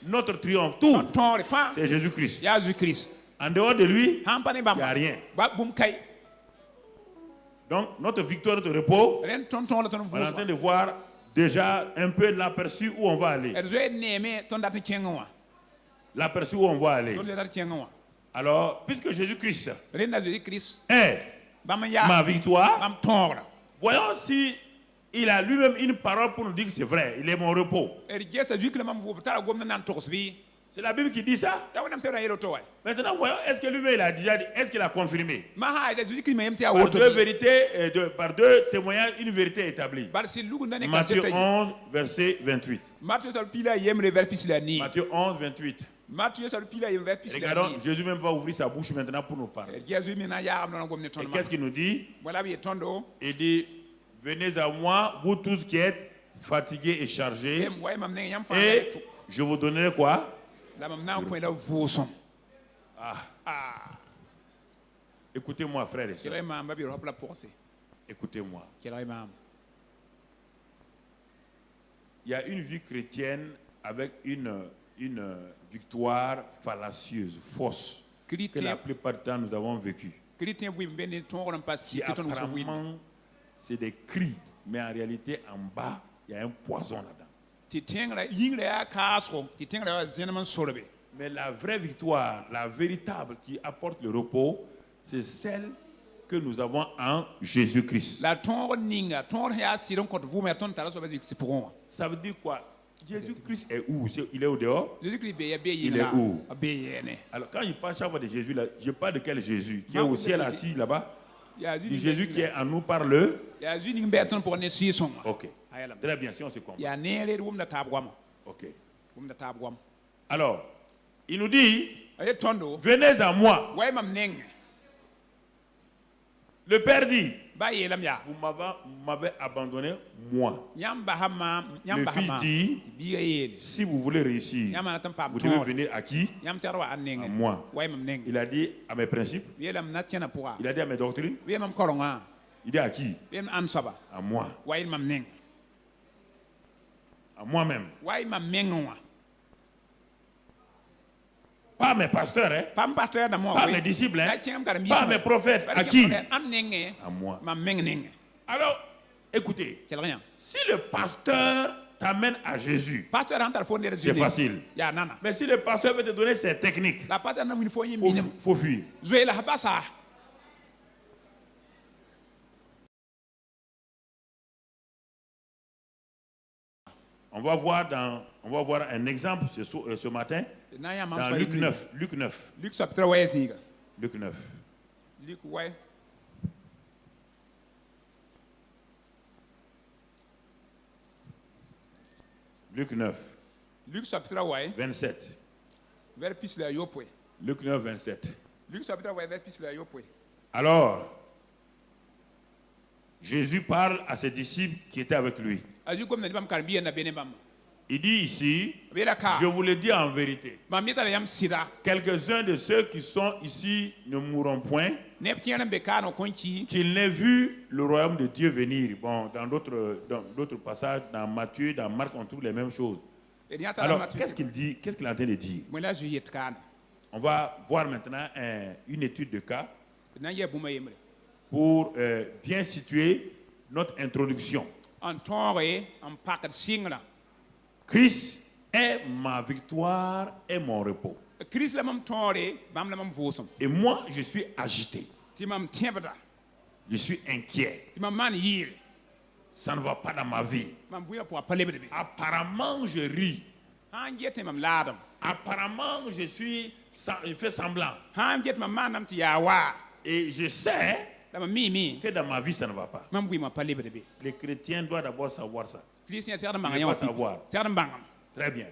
Notre triomphe. Tout. C'est Jésus-Christ. En dehors de lui, il n'y a rien. Donc, notre victoire, notre repos, on est en train de voir déjà un peu l'aperçu où on va aller. L'aperçu où on va aller. Alors, puisque Jésus-Christ est ma victoire, voyons si il a lui-même une parole pour nous dire que c'est vrai. Il est mon repos. C'est la Bible qui dit ça. Maintenant, voyons, est-ce que lui-même il a déjà dit, est-ce qu'il a confirmé? Par deux témoignages, une vérité est établie. Matthieu 11, verset 28. Matthieu 11, 28. Regardons, Jésus même va ouvrir sa bouche maintenant pour nous parler. Et qu'est-ce qu'il nous dit? Il dit, venez à moi, vous tous qui êtes fatigués et chargés, et je vous donnerai quoi? Écoutez-moi, frères et sœurs. Écoutez-moi. Il y a une vie chrétienne avec une victoire fallacieuse, fausse, que la plupart du temps nous avons vécu. Apparemment, c'est des cris, mais en réalité, en bas, il y a un poison là-dedans. Mais la vraie victoire, la véritable qui apporte le repos, c'est celle que nous avons en Jésus-Christ. Ça veut dire quoi? Jésus-Christ est où? Il est au dehors? Il est où? Alors quand je parle chaque fois de Jésus, là, je parle de quel Jésus? Qui est au ciel assis là-bas? Du Jésus qui est en nous par le... Ok. Très bien, si on se comprend. Ok. Alors, il nous dit, venez à moi. Le Père dit, vous m'avez abandonné, moi. Le Fils dit, si vous voulez réussir, vous devez venir à qui? À moi. Il a dit à mes principes. Il a dit à mes doctrines. Il dit à qui? À moi. À moi-même. Pas mes pasteurs, hein? Pas mes disciples, hein? Pas mes prophètes. À qui? À moi. Alors, écoutez, si le pasteur t'amène à Jésus, c'est facile. Mais si le pasteur veut te donner ses techniques, il faut fuir. On va voir un exemple ce matin dans Luc 9. Luc 9. Luc 9. Luc 9. 27. Luc 9, 27. Alors, Jésus parle à ses disciples qui étaient avec lui. Il dit ici, je vous le dis en vérité, quelques-uns de ceux qui sont ici ne mourront point, qu'ils n'aient vu le royaume de Dieu venir. Bon, dans d'autres passages, dans Matthieu, dans Marc, on trouve les mêmes choses. Alors, qu'est-ce qu'il dit? Qu'est-ce qu'il est en train de dire? On va voir maintenant une étude de cas pour bien situer notre introduction. Christ est ma victoire et mon repos. Et moi, je suis agité. Je suis inquiet. Ça ne va pas dans ma vie. Apparemment, je ris. Apparemment, je fais semblant. Et je sais que dans ma vie, ça ne va pas. Les chrétiens doivent d'abord savoir ça. Ils doivent savoir. Très bien.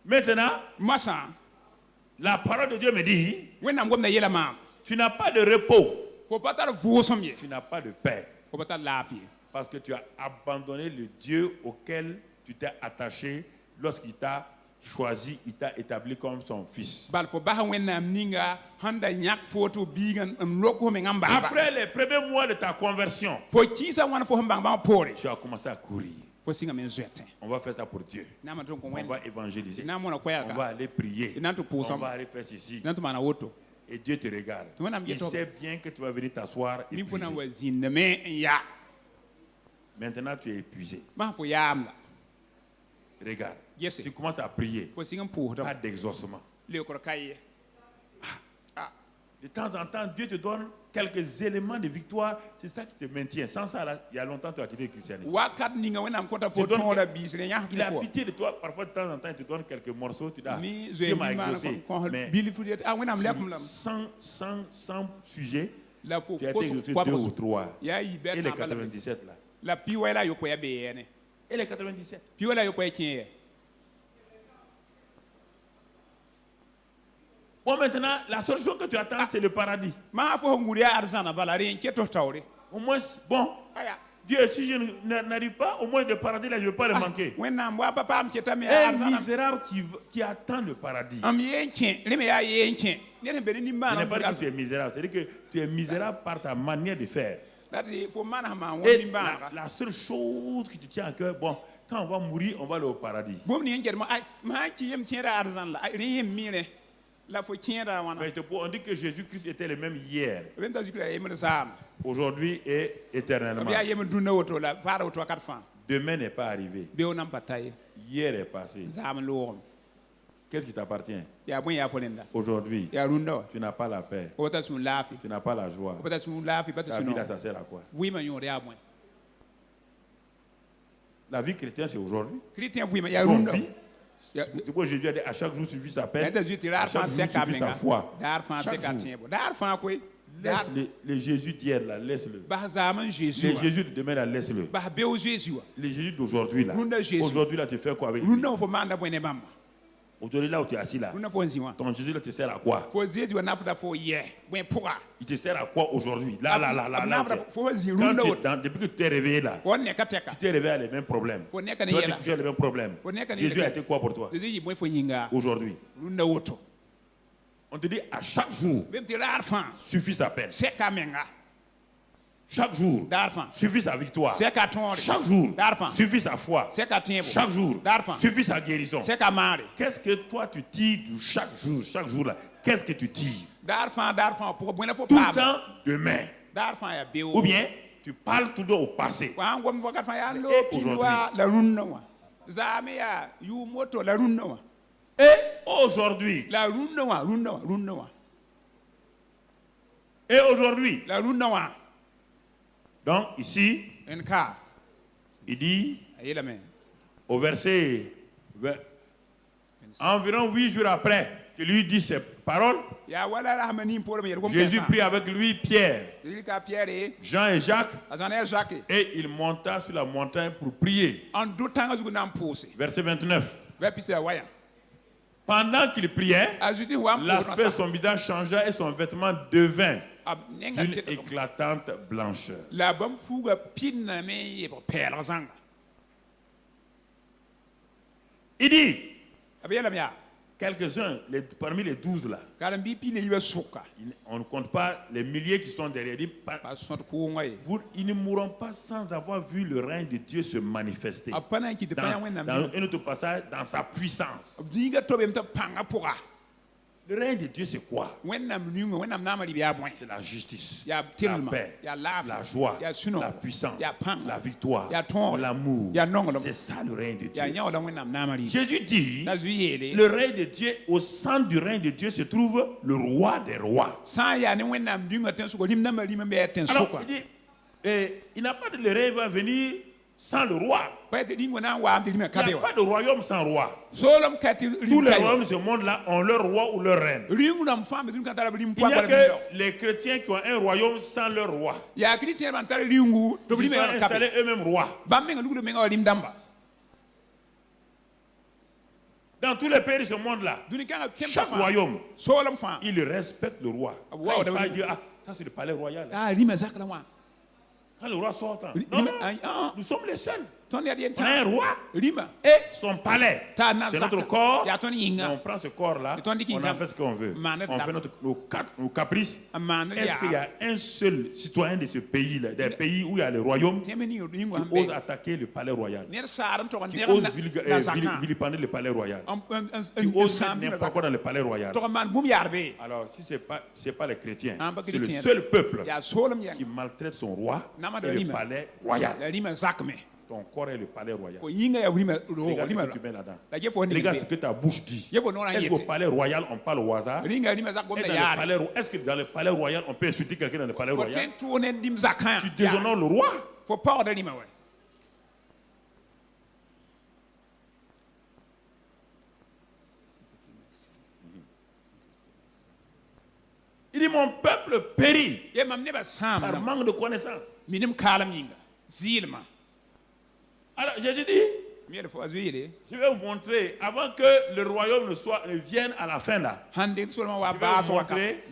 Maintenant, la parole de Dieu me dit, tu n'as pas de repos. Tu n'as pas de paix. Parce que tu as abandonné le Dieu auquel tu t'es attaché lorsqu'il t'a choisi, il t'a établi comme son fils. Après les premiers mois de ta conversion, tu as commencé à courir. On va faire ça pour Dieu. On va évangéliser. On va aller prier. On va aller faire ceci. Et Dieu te regarde. Il sait bien que tu vas venir t'asseoir épuisé. Maintenant, tu es épuisé. Regarde. Tu commences à prier. Pas d'exaucement. De temps en temps, Dieu te donne quelques éléments de victoire. C'est ça qui te maintient. Sans ça, là, il y a longtemps, tu as quitté le christianisme. Il a pitié de toi. Parfois, de temps en temps, il te donne quelques morceaux. Tu dis, Dieu m'a exaucé. Mais sans sujet, tu as été exaucé 2 ou 3. Et les 97 là. Et les 97. Bon, maintenant, la seule chose que tu attends, c'est le paradis. Au moins, bon, Dieu, si je n'arrive pas, au moins le paradis, là, je ne vais pas le manquer. Un misérable qui attend le paradis. Ce n'est pas que tu es misérable, c'est-à-dire que tu es misérable par ta manière de faire. Et la seule chose qui te tient à cœur, bon, quand on va mourir, on va aller au paradis. On dit que Jésus-Christ était le même hier, aujourd'hui et éternellement. Demain n'est pas arrivé. Hier est passé. Qu'est-ce qui t'appartient? Aujourd'hui, tu n'as pas la paix. Tu n'as pas la joie. Ta vie là, ça sert à quoi? La vie chrétienne, c'est aujourd'hui. C'est pourquoi Jésus a dit à chaque jour suffit sa peine, à chaque jour suffit sa foi. Chaque jour. Laisse le Jésus d'hier là, laisse-le. Le Jésus de demain là, laisse-le. Le Jésus d'aujourd'hui là. Aujourd'hui là, tu fais quoi avec lui? Aujourd'hui là où tu es assis là, ton Jésus là te sert à quoi? Il te sert à quoi aujourd'hui? Là. Depuis que tu t'es réveillé là, tu t'es réveillé à les mêmes problèmes. Toi, tu as les mêmes problèmes. Jésus a été quoi pour toi? Aujourd'hui. On te dit à chaque jour, suffit sa peine. Chaque jour, suffit sa victoire. Chaque jour, suffit sa foi. Chaque jour, suffit sa guérison. Qu'est-ce que toi tu tires de chaque jour là? Qu'est-ce que tu tires? Tout le temps, demain. Ou bien, tu parles tout le temps au passé. Et aujourd'hui. Et aujourd'hui. Donc, ici, il dit, au verset, environ 8 jours après que lui dit ces paroles, Jésus prit avec lui Pierre, Jean et Jacques, et il monta sur la montagne pour prier. Verset 29. Pendant qu'il priait, l'aspect de son visage changea et son vêtement devint d'une éclatante blancheur. Il dit, quelques-uns, parmi les 12 là, on ne compte pas les milliers qui sont derrière. Ils ne mourront pas sans avoir vu le règne de Dieu se manifester. Dans un autre passage, dans sa puissance. Le règne de Dieu, c'est quoi? C'est la justice, la paix, la joie, la puissance, la victoire, l'amour. C'est ça le règne de Dieu. Jésus dit, le règne de Dieu, au centre du règne de Dieu se trouve le roi des rois. Alors, il n'a pas de le règne va venir sans le roi. Il n'y a pas de royaume sans roi. Tous les royaumes de ce monde-là ont leur roi ou leur reine. Il n'y a que les chrétiens qui ont un royaume sans leur roi. Ils sont installés eux-mêmes rois. Dans tous les pays de ce monde-là, chaque royaume, il respecte le roi. Quand il parle, il dit, ah, ça c'est le palais royal. Quand le roi sort, non, nous sommes les seuls. On a un roi et son palais. C'est notre corps. Et on prend ce corps-là, on en fait ce qu'on veut. On fait nos caprices. Est-ce qu'il y a un seul citoyen de ce pays-là, des pays où il y a le royaume, qui ose attaquer le palais royal, qui ose vilipender le palais royal, qui ose mettre n'importe quoi dans le palais royal? Alors, si ce n'est pas les chrétiens, c'est le seul peuple qui maltraite son roi et le palais royal. Ton corps est le palais royal. Regarde ce que tu mets là-dedans. Regarde ce que ta bouche dit. Est-ce qu'au palais royal, on parle au hasard? Est-ce que dans le palais royal, on peut insulter quelqu'un dans le palais royal? Tu déshonores le roi. Il dit, mon peuple périt par manque de connaissance. Alors, Jésus dit, je vais vous montrer, avant que le royaume ne vienne à la fin là, je vais vous montrer,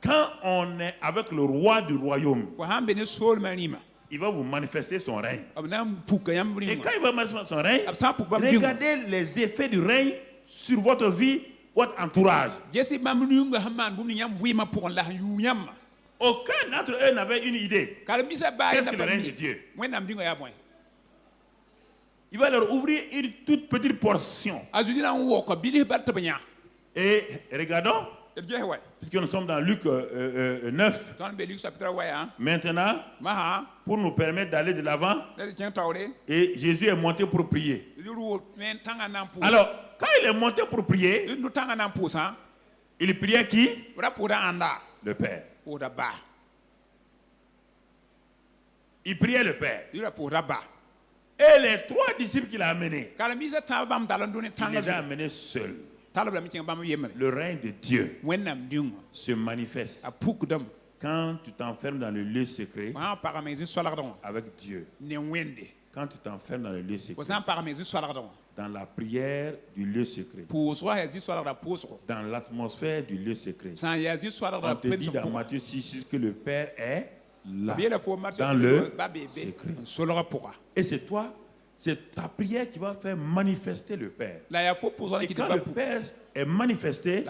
quand on est avec le roi du royaume, il va vous manifester son règne. Et quand il va manifester son règne, regardez les effets du règne sur votre vie, votre entourage. Aucun d'entre eux n'avait une idée. Qu'est-ce que le règne de Dieu? Il va leur ouvrir une toute petite portion. Et regardons, puisque nous sommes dans Luc 9, maintenant, pour nous permettre d'aller de l'avant, et Jésus est monté pour prier. Alors, quand il est monté pour prier, il priait qui? Le Père. Il priait le Père. Et les 3 disciples qu'il a amenés, il les a amenés seuls. Le règne de Dieu se manifeste quand tu t'enfermes dans le lieu secret avec Dieu. Quand tu t'enfermes dans le lieu secret, dans la prière du lieu secret, dans l'atmosphère du lieu secret, on te dit dans Matthieu 6 que le Père est là, dans le secret. Et c'est toi, c'est ta prière qui va faire manifester le Père. Et quand le Père est manifesté,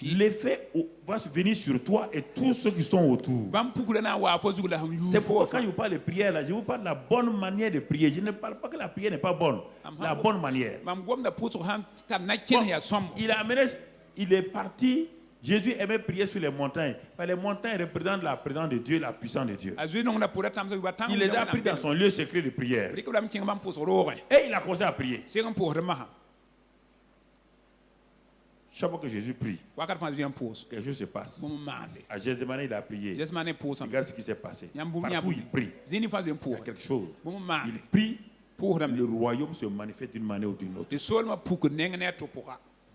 l'effet va se venir sur toi et tous ceux qui sont autour. C'est pourquoi quand je vous parle de prière, là, je vous parle de la bonne manière de prier. Je ne parle pas que la prière n'est pas bonne. La bonne manière. Bon, il est parti. Jésus aimait prier sur les montagnes. Les montagnes représentent la présence de Dieu, la puissance de Dieu. Il les a pris dans son lieu secret de prière. Et il a commencé à prier. Chaque fois que Jésus prie, quelque chose se passe. À Gethsemane, il a prié. Regarde ce qui s'est passé. Partout il prie. Il y a quelque chose. Il prie. Le royaume se manifeste d'une manière ou d'une autre.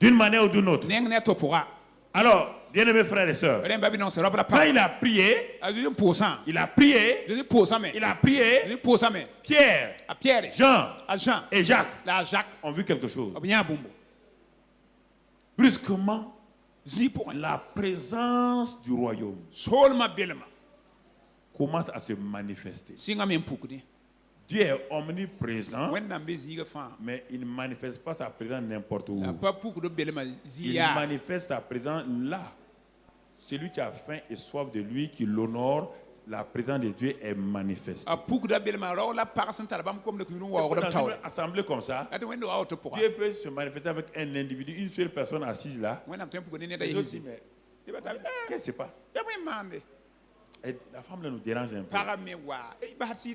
D'une manière ou d'une autre. Alors, bien-aimés frères et sœurs, quand il a prié, Pierre, Jean et Jacques ont vu quelque chose. Brusquement, la présence du royaume commence à se manifester. Dieu est omniprésent, mais il ne manifeste pas sa présence n'importe où. Il manifeste sa présence là. Celui qui a faim et soif de lui, qui l'honore, la présence de Dieu est manifeste. Dans une assemblée comme ça, Dieu peut se manifester avec un individu, une seule personne assise là. Qu'est-ce qui se passe? Et la femme là nous dérange un peu. Parce que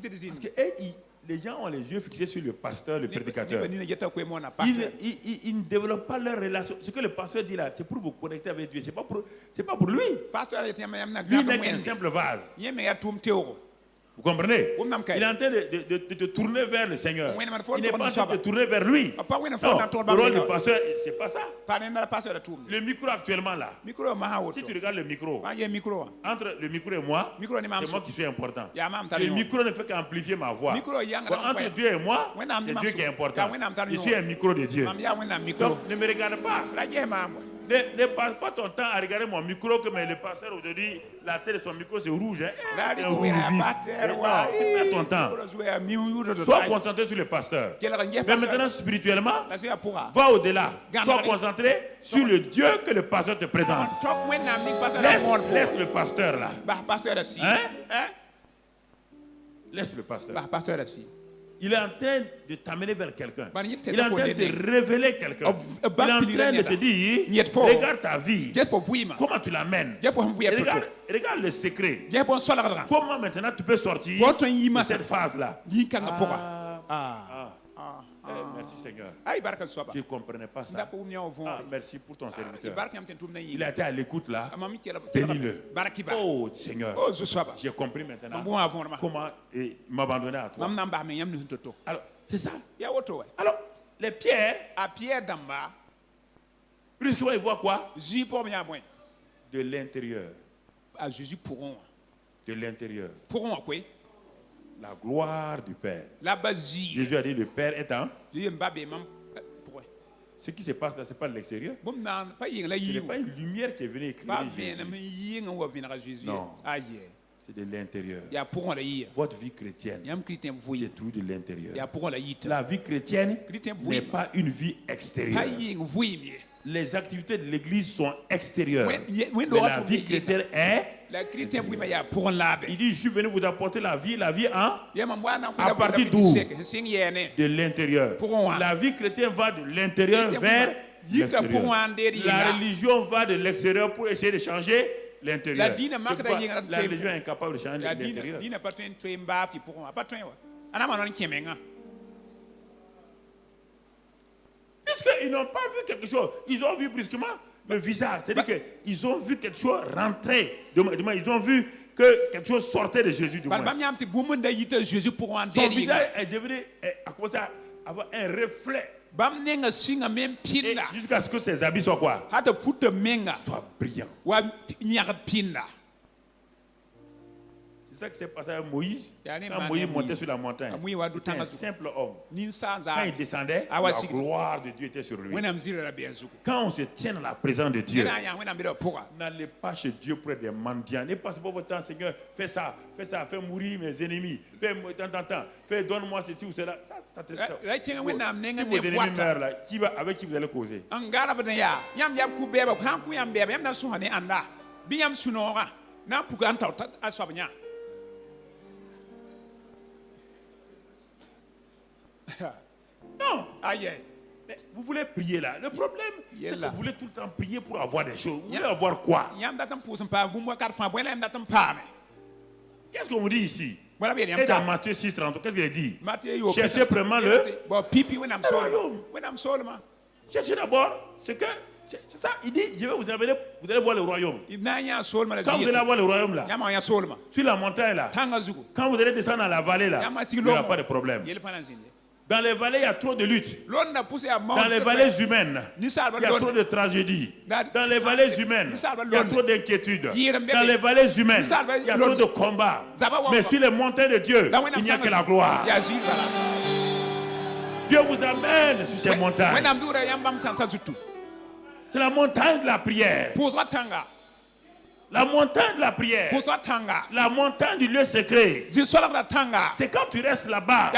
les gens ont les yeux fixés sur le pasteur, le prédicateur. Ils ne développent pas leur relation. Ce que le pasteur dit là, c'est pour vous connecter avec Dieu. Ce n'est pas pour lui. Lui n'est qu'un simple vase. Vous comprenez? Il est en train de te tourner vers le Seigneur. Il n'est pas en train de te tourner vers lui. Non, le rôle du pasteur, c'est pas ça. Le micro actuellement là. Si tu regardes le micro, entre le micro et moi, c'est moi qui suis important. Le micro ne fait qu'amplifier ma voix. Entre Dieu et moi, c'est Dieu qui est important. Je suis un micro de Dieu. Donc ne me regarde pas. Ne passe pas ton temps à regarder mon micro comme le pasteur aujourd'hui, la tête de son micro c'est rouge. C'est un rouge vif. Perds ton temps. Sois concentré sur le pasteur. Mais maintenant spirituellement, va au-delà. Sois concentré sur le Dieu que le pasteur te présente. Laisse le pasteur là. Laisse le pasteur. Il est en train de t'amener vers quelqu'un. Il est en train de te révéler quelqu'un. Il est en train de te dire, regarde ta vie. Comment tu l'amènes. Regarde le secret. Comment maintenant tu peux sortir de cette phase-là. Merci Seigneur. Je ne comprenais pas ça. Merci pour ton serviteur. Il a été à l'écoute là. Bénis-le. Oh Seigneur. J'ai compris maintenant comment m'abandonner à toi. Alors, c'est ça. Alors, les pierres, brusquement, ils voient quoi? De l'intérieur. De l'intérieur. La gloire du Père. Jésus a dit le Père est en. Ce qui se passe là, ce n'est pas de l'extérieur. Ce n'est pas une lumière qui est venue éclairer Jésus. Non. C'est de l'intérieur. Votre vie chrétienne, c'est tout de l'intérieur. La vie chrétienne n'est pas une vie extérieure. Les activités de l'église sont extérieures. Mais la vie chrétienne est. Il dit, je suis venu vous apporter la vie en. À partir d'où? De l'intérieur. La vie chrétienne va de l'intérieur vers l'extérieur. La religion va de l'extérieur pour essayer de changer l'intérieur. La religion est incapable de changer l'intérieur. Puisqu'ils n'ont pas vu quelque chose, ils ont vu brusquement le visage. C'est-à-dire qu'ils ont vu quelque chose rentrer. Ils ont vu que quelque chose sortait de Jésus. Son visage est devenu, a commencé à avoir un reflet. Jusqu'à ce que ses habits soient quoi? Soient brillants. C'est ça qui s'est passé à Moïse. Quand Moïse montait sur la montagne, c'était un simple homme. Quand il descendait, la gloire de Dieu était sur lui. Quand on se tient dans la présence de Dieu, n'allez pas chez Dieu pour être des mendiants. Ne passez pas votre temps, Seigneur, fais ça, fais mourir mes ennemis, fais donne-moi ceci ou cela. Si vos ennemis meurent là, avec qui vous allez causer? Non. Mais vous voulez prier là. Le problème, c'est que vous voulez tout le temps prier pour avoir des choses. Vous voulez avoir quoi? Qu'est-ce qu'on vous dit ici? Et dans Matthieu 6:30, qu'est-ce qu'il a dit? Cherchez premièrement le royaume. Cherchez d'abord ce que. C'est ça, il dit, je vais vous amener, vous allez voir le royaume. Quand vous allez voir le royaume là, sur la montagne là, quand vous allez descendre dans la vallée là, il n'y aura pas de problème. Dans les vallées, il y a trop de luttes. Dans les vallées humaines, il y a trop de tragédies. Dans les vallées humaines, il y a trop d'inquiétudes. Dans les vallées humaines, il y a trop de combats. Mais sur les montagnes de Dieu, il n'y a que la gloire. Dieu vous amène sur ces montagnes. C'est la montagne de la prière. La montagne de la prière. La montagne du lieu secret. C'est quand tu restes là-bas.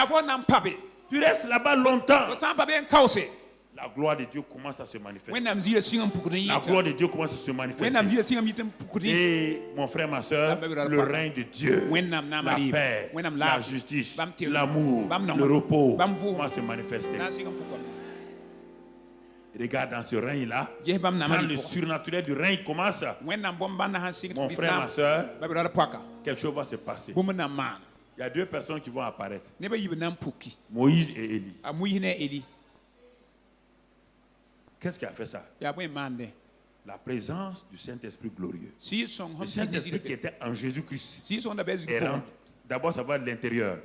Tu restes là-bas longtemps. La gloire de Dieu commence à se manifester. La gloire de Dieu commence à se manifester. Et mon frère, ma soeur, le règne de Dieu, la paix, la justice, l'amour, le repos commence à se manifester. Regarde dans ce règne-là, quand le surnaturel du règne commence, mon frère, ma soeur, quelque chose va se passer. Il y a deux personnes qui vont apparaître. Moïse et Élie. Qu'est-ce qui a fait ça? La présence du Saint-Esprit glorieux. Le Saint-Esprit qui était en Jésus-Christ. D'abord, ça va de l'intérieur.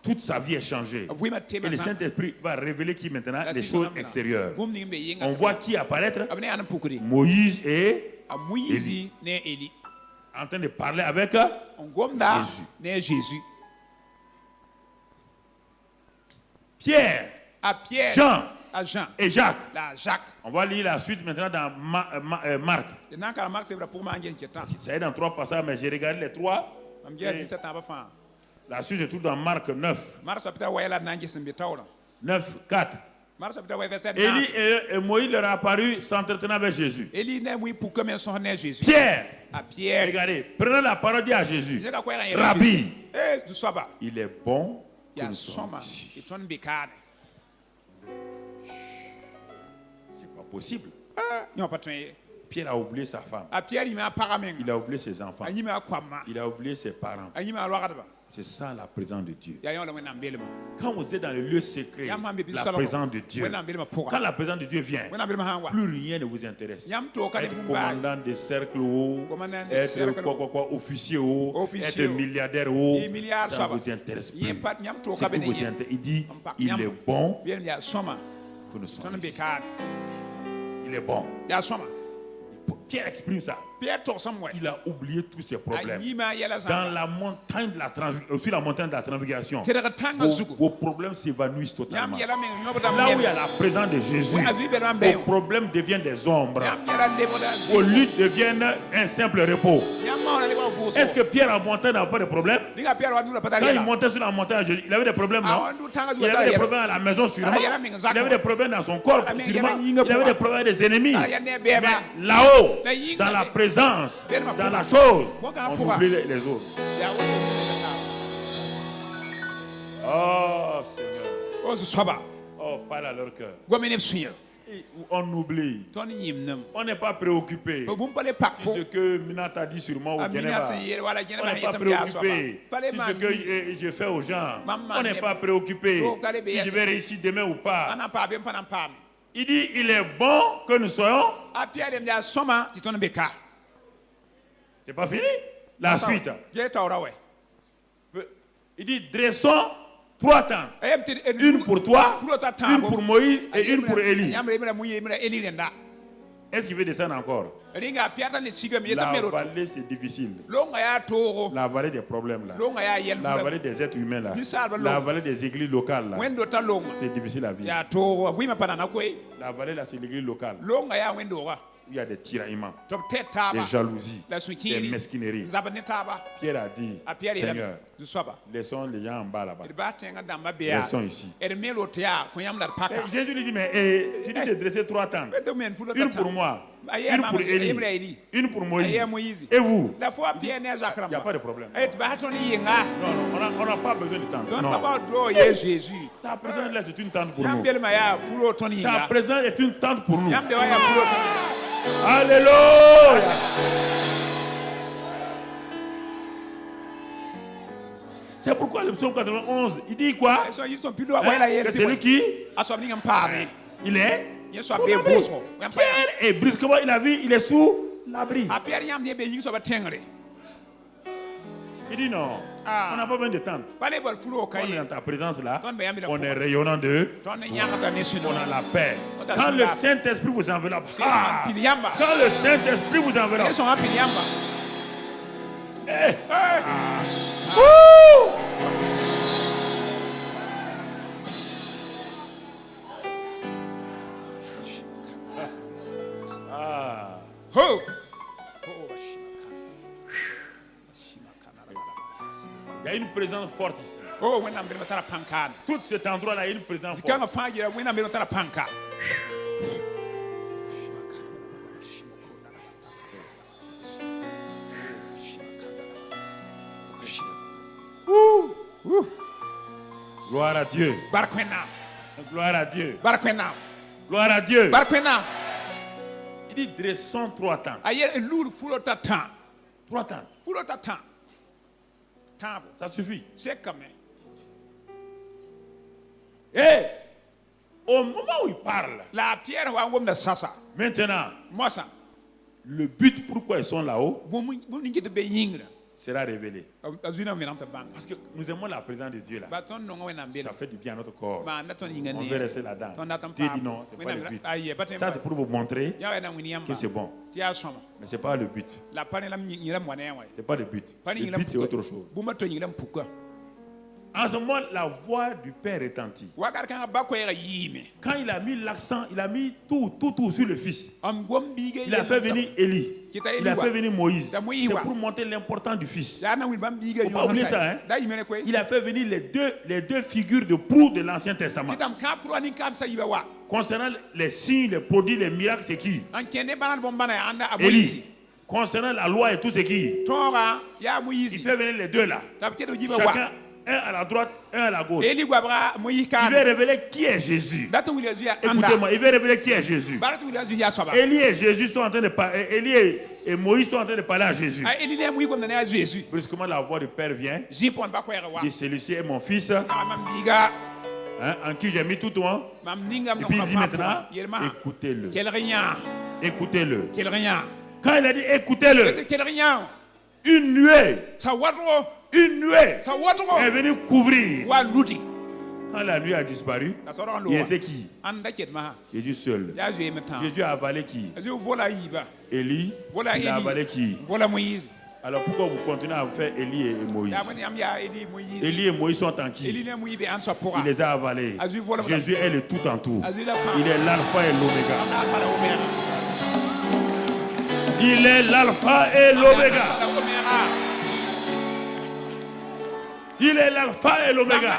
Toute sa vie est changée. Et le Saint-Esprit va révéler qui maintenant les choses extérieures. On voit qui apparaître? Moïse et Élie. En train de parler avec Jésus. Pierre, Jean et Jacques. On va lire la suite maintenant dans Marc. Ça est dans 3 passages, mais j'ai regardé les 3. La suite se trouve dans Marc 9. 9, 4. Élie et Moïse leur a apparu s'entretenant avec Jésus. Pierre, regardez, prenez la parole, dit à Jésus, Rabbi, il est bon que nous soyons ici. C'est pas possible. Pierre a oublié sa femme. Il a oublié ses enfants. Il a oublié ses parents. C'est ça la présence de Dieu. Quand vous êtes dans le lieu secret, la présence de Dieu. Quand la présence de Dieu vient, plus rien ne vous intéresse. Être commandant de cercle haut, être officier haut, être milliardaire haut, ça ne vous intéresse plus. Ce qui vous intéresse, il dit, il est bon que nous soyons ici. Il est bon. Pierre exprime ça. Il a oublié tous ses problèmes. Dans la montagne de la transfiguration, sur la montagne de la transfiguration, vos problèmes s'évanouissent totalement. Là où il y a la présence de Jésus, vos problèmes deviennent des ombres. Vos luttes deviennent un simple repos. Est-ce que Pierre en montagne n'avait pas de problème? Quand il montait sur la montagne, il avait des problèmes, non? Il avait des problèmes à la maison, sûrement. Il avait des problèmes dans son corps, sûrement. Il avait des problèmes avec des ennemis. Mais là-haut, dans la présence, dans la chose, on oublie les autres. Oh Seigneur. Oh, parle à leur cœur. On oublie. On n'est pas préoccupé. C'est ce que Mina t'a dit sur moi au Genève. On n'est pas préoccupé. C'est ce que je fais aux gens. On n'est pas préoccupé. Si je vais réussir demain ou pas. Il dit, il est bon que nous soyons. C'est pas fini. La suite. Il dit, dressons 3 tentes. Une pour toi, une pour Moïse et une pour Élie. Est-ce qu'il veut descendre encore? La vallée, c'est difficile. La vallée des problèmes là. La vallée des êtres humains là. La vallée des églises locales là. C'est difficile à vivre. La vallée là, c'est l'église locale. Il y a des tiraillements, des jalousies, des mesquineries. Pierre a dit, Seigneur, laissons les gens en bas là-bas. Laissons ici. Et Jésus lui dit, mais tu dis de dresser 3 tentes. Une pour moi, une pour Élie, une pour Moïse. Et vous? Il n'y a pas de problème. Non, on n'a pas besoin de tente. Non. Ta présence là, c'est une tente pour nous. Ta présence est une tente pour nous. Alléluia. C'est pourquoi le psaume 91, il dit quoi? Que c'est lui qui il est sous l'abri. Pierre est brusquement, il est sous l'abri. Il dit non, on n'a pas besoin de tente. On est dans ta présence là, on est rayonnant de, on a la paix. Quand le Saint-Esprit vous enveloppe, quand le Saint-Esprit vous enveloppe, Il y a une présence forte ici. Tout cet endroit-là, il y a une présence forte. Gloire à Dieu. Gloire à Dieu. Gloire à Dieu. Il dit dressons 3 tentes. 3 tentes. Ça suffit. Et au moment où il parle, maintenant, le but pourquoi ils sont là-haut sera révélé. Parce que nous aimons la présence de Dieu là. Ça fait du bien à notre corps. On veut rester là-dedans. Dieu dit non, c'est pas le but. Ça c'est pour vous montrer que c'est bon. Mais ce n'est pas le but. C'est pas le but. Le but c'est autre chose. En ce moment, la voix du Père retentit. Quand il a mis l'accent, il a mis tout sur le Fils. Il a fait venir Élie. Il a fait venir Moïse. C'est pour montrer l'importance du Fils. Il ne faut pas oublier ça. Hein? Il a fait venir les deux figures de proue de l'Ancien Testament. Concernant les signes, les prodiges, les miracles, c'est qui? Élie. Concernant la loi et tout, c'est qui? Il fait venir les deux là. Chacun. Un à la droite, un à la gauche. Il veut révéler qui est Jésus. Écoutez-moi, il veut révéler qui est Jésus. Élie et Jésus sont en train de parler. Élie et Moïse sont en train de parler à Jésus. Brusquement, la voix du Père vient. Dit celui-ci est mon fils. Hein, en qui j'ai mis tout moi. Et puis il dit maintenant, écoutez-le. Écoutez-le. Quand il a dit écoutez-le, une nuée est venue couvrir. Quand la nuée a disparu, il était qui? Jésus seul. Jésus a avalé qui? Élie. Il a avalé qui? Alors pourquoi vous continuez à faire Élie et Moïse? Élie et Moïse sont en qui? Il les a avalés. Jésus est le tout en tout. Il est l'alpha et l'oméga. Il est l'alpha et l'oméga. Il est l'alpha et l'oméga.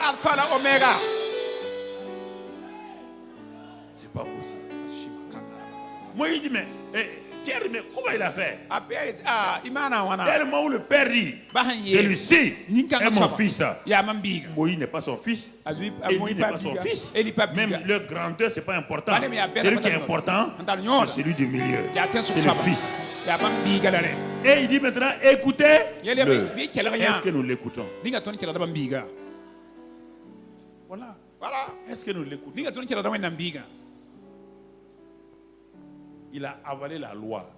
C'est pas possible. Moi, il dit, mais Pierre, mais comment il a fait? Tellement où le Père dit, celui-ci est mon fils. Moïse n'est pas son fils. Élie n'est pas son fils. Même le grandeur, ce n'est pas important. Celui qui est important, c'est celui du milieu. C'est le fils. Et il dit maintenant, écoutez-le. Est-ce que nous l'écoutons? Voilà. Est-ce que nous l'écoutons? Il a avalé la loi.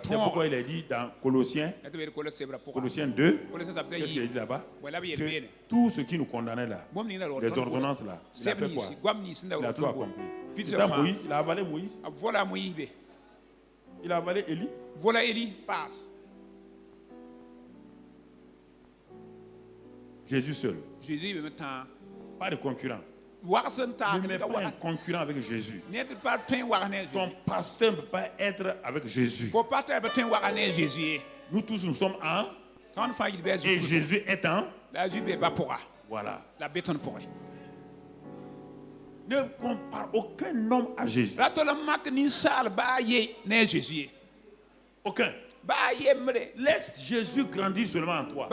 C'est pourquoi il a dit dans Colossiens 2, qu'est-ce qu'il a dit là-bas? Que tout ce qui nous condamnait là, les ordonnances là, il a fait quoi? Il a tout accompli. C'est ça Moïse, il a avalé Moïse. Il a avalé Élie. Voilà Élie passe. Jésus seul. Jésus me temps. Pas de concurrent. Ne mets pas un concurrent avec Jésus. Ton pasteur ne peut pas être avec Jésus. Nous tous nous sommes un. Et Jésus est un. Voilà. Ne compare aucun homme à Jésus. Aucun. Laisse Jésus grandir seulement en toi.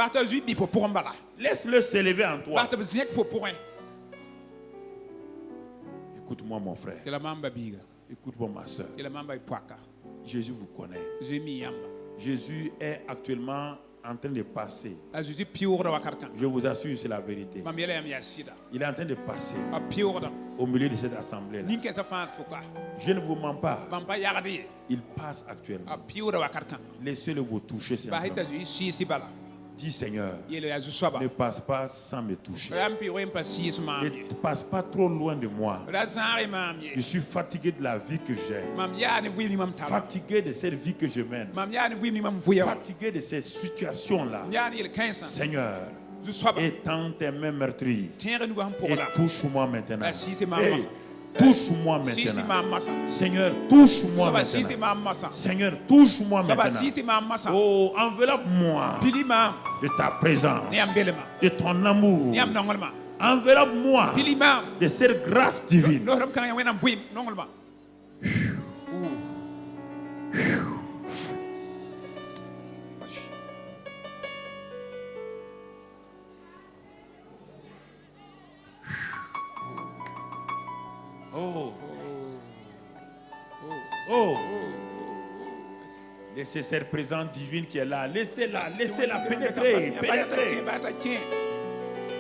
Laisse-le s'élever en toi. Écoute-moi mon frère. Écoute-moi ma soeur. Jésus vous connaît. Jésus est actuellement en train de passer. Je vous assure, c'est la vérité. Il est en train de passer au milieu de cette assemblée là. Je ne vous mens pas. Il passe actuellement. Laissez-le vous toucher simplement. Dis Seigneur, ne passe pas sans me toucher. Ne passe pas trop loin de moi. Je suis fatigué de la vie que j'ai. Fatigué de cette vie que je mène. Fatigué de ces situations-là. Seigneur, étends tes mains meurtrières et touche-moi maintenant. Touche-moi maintenant. Seigneur, touche-moi maintenant. Seigneur, touche-moi maintenant. Oh, enveloppe-moi de ta présence, de ton amour. Enveloppe-moi de cette grâce divine. Oh. Oh. Laissez cette présence divine qui est là. Laissez-la pénétrer.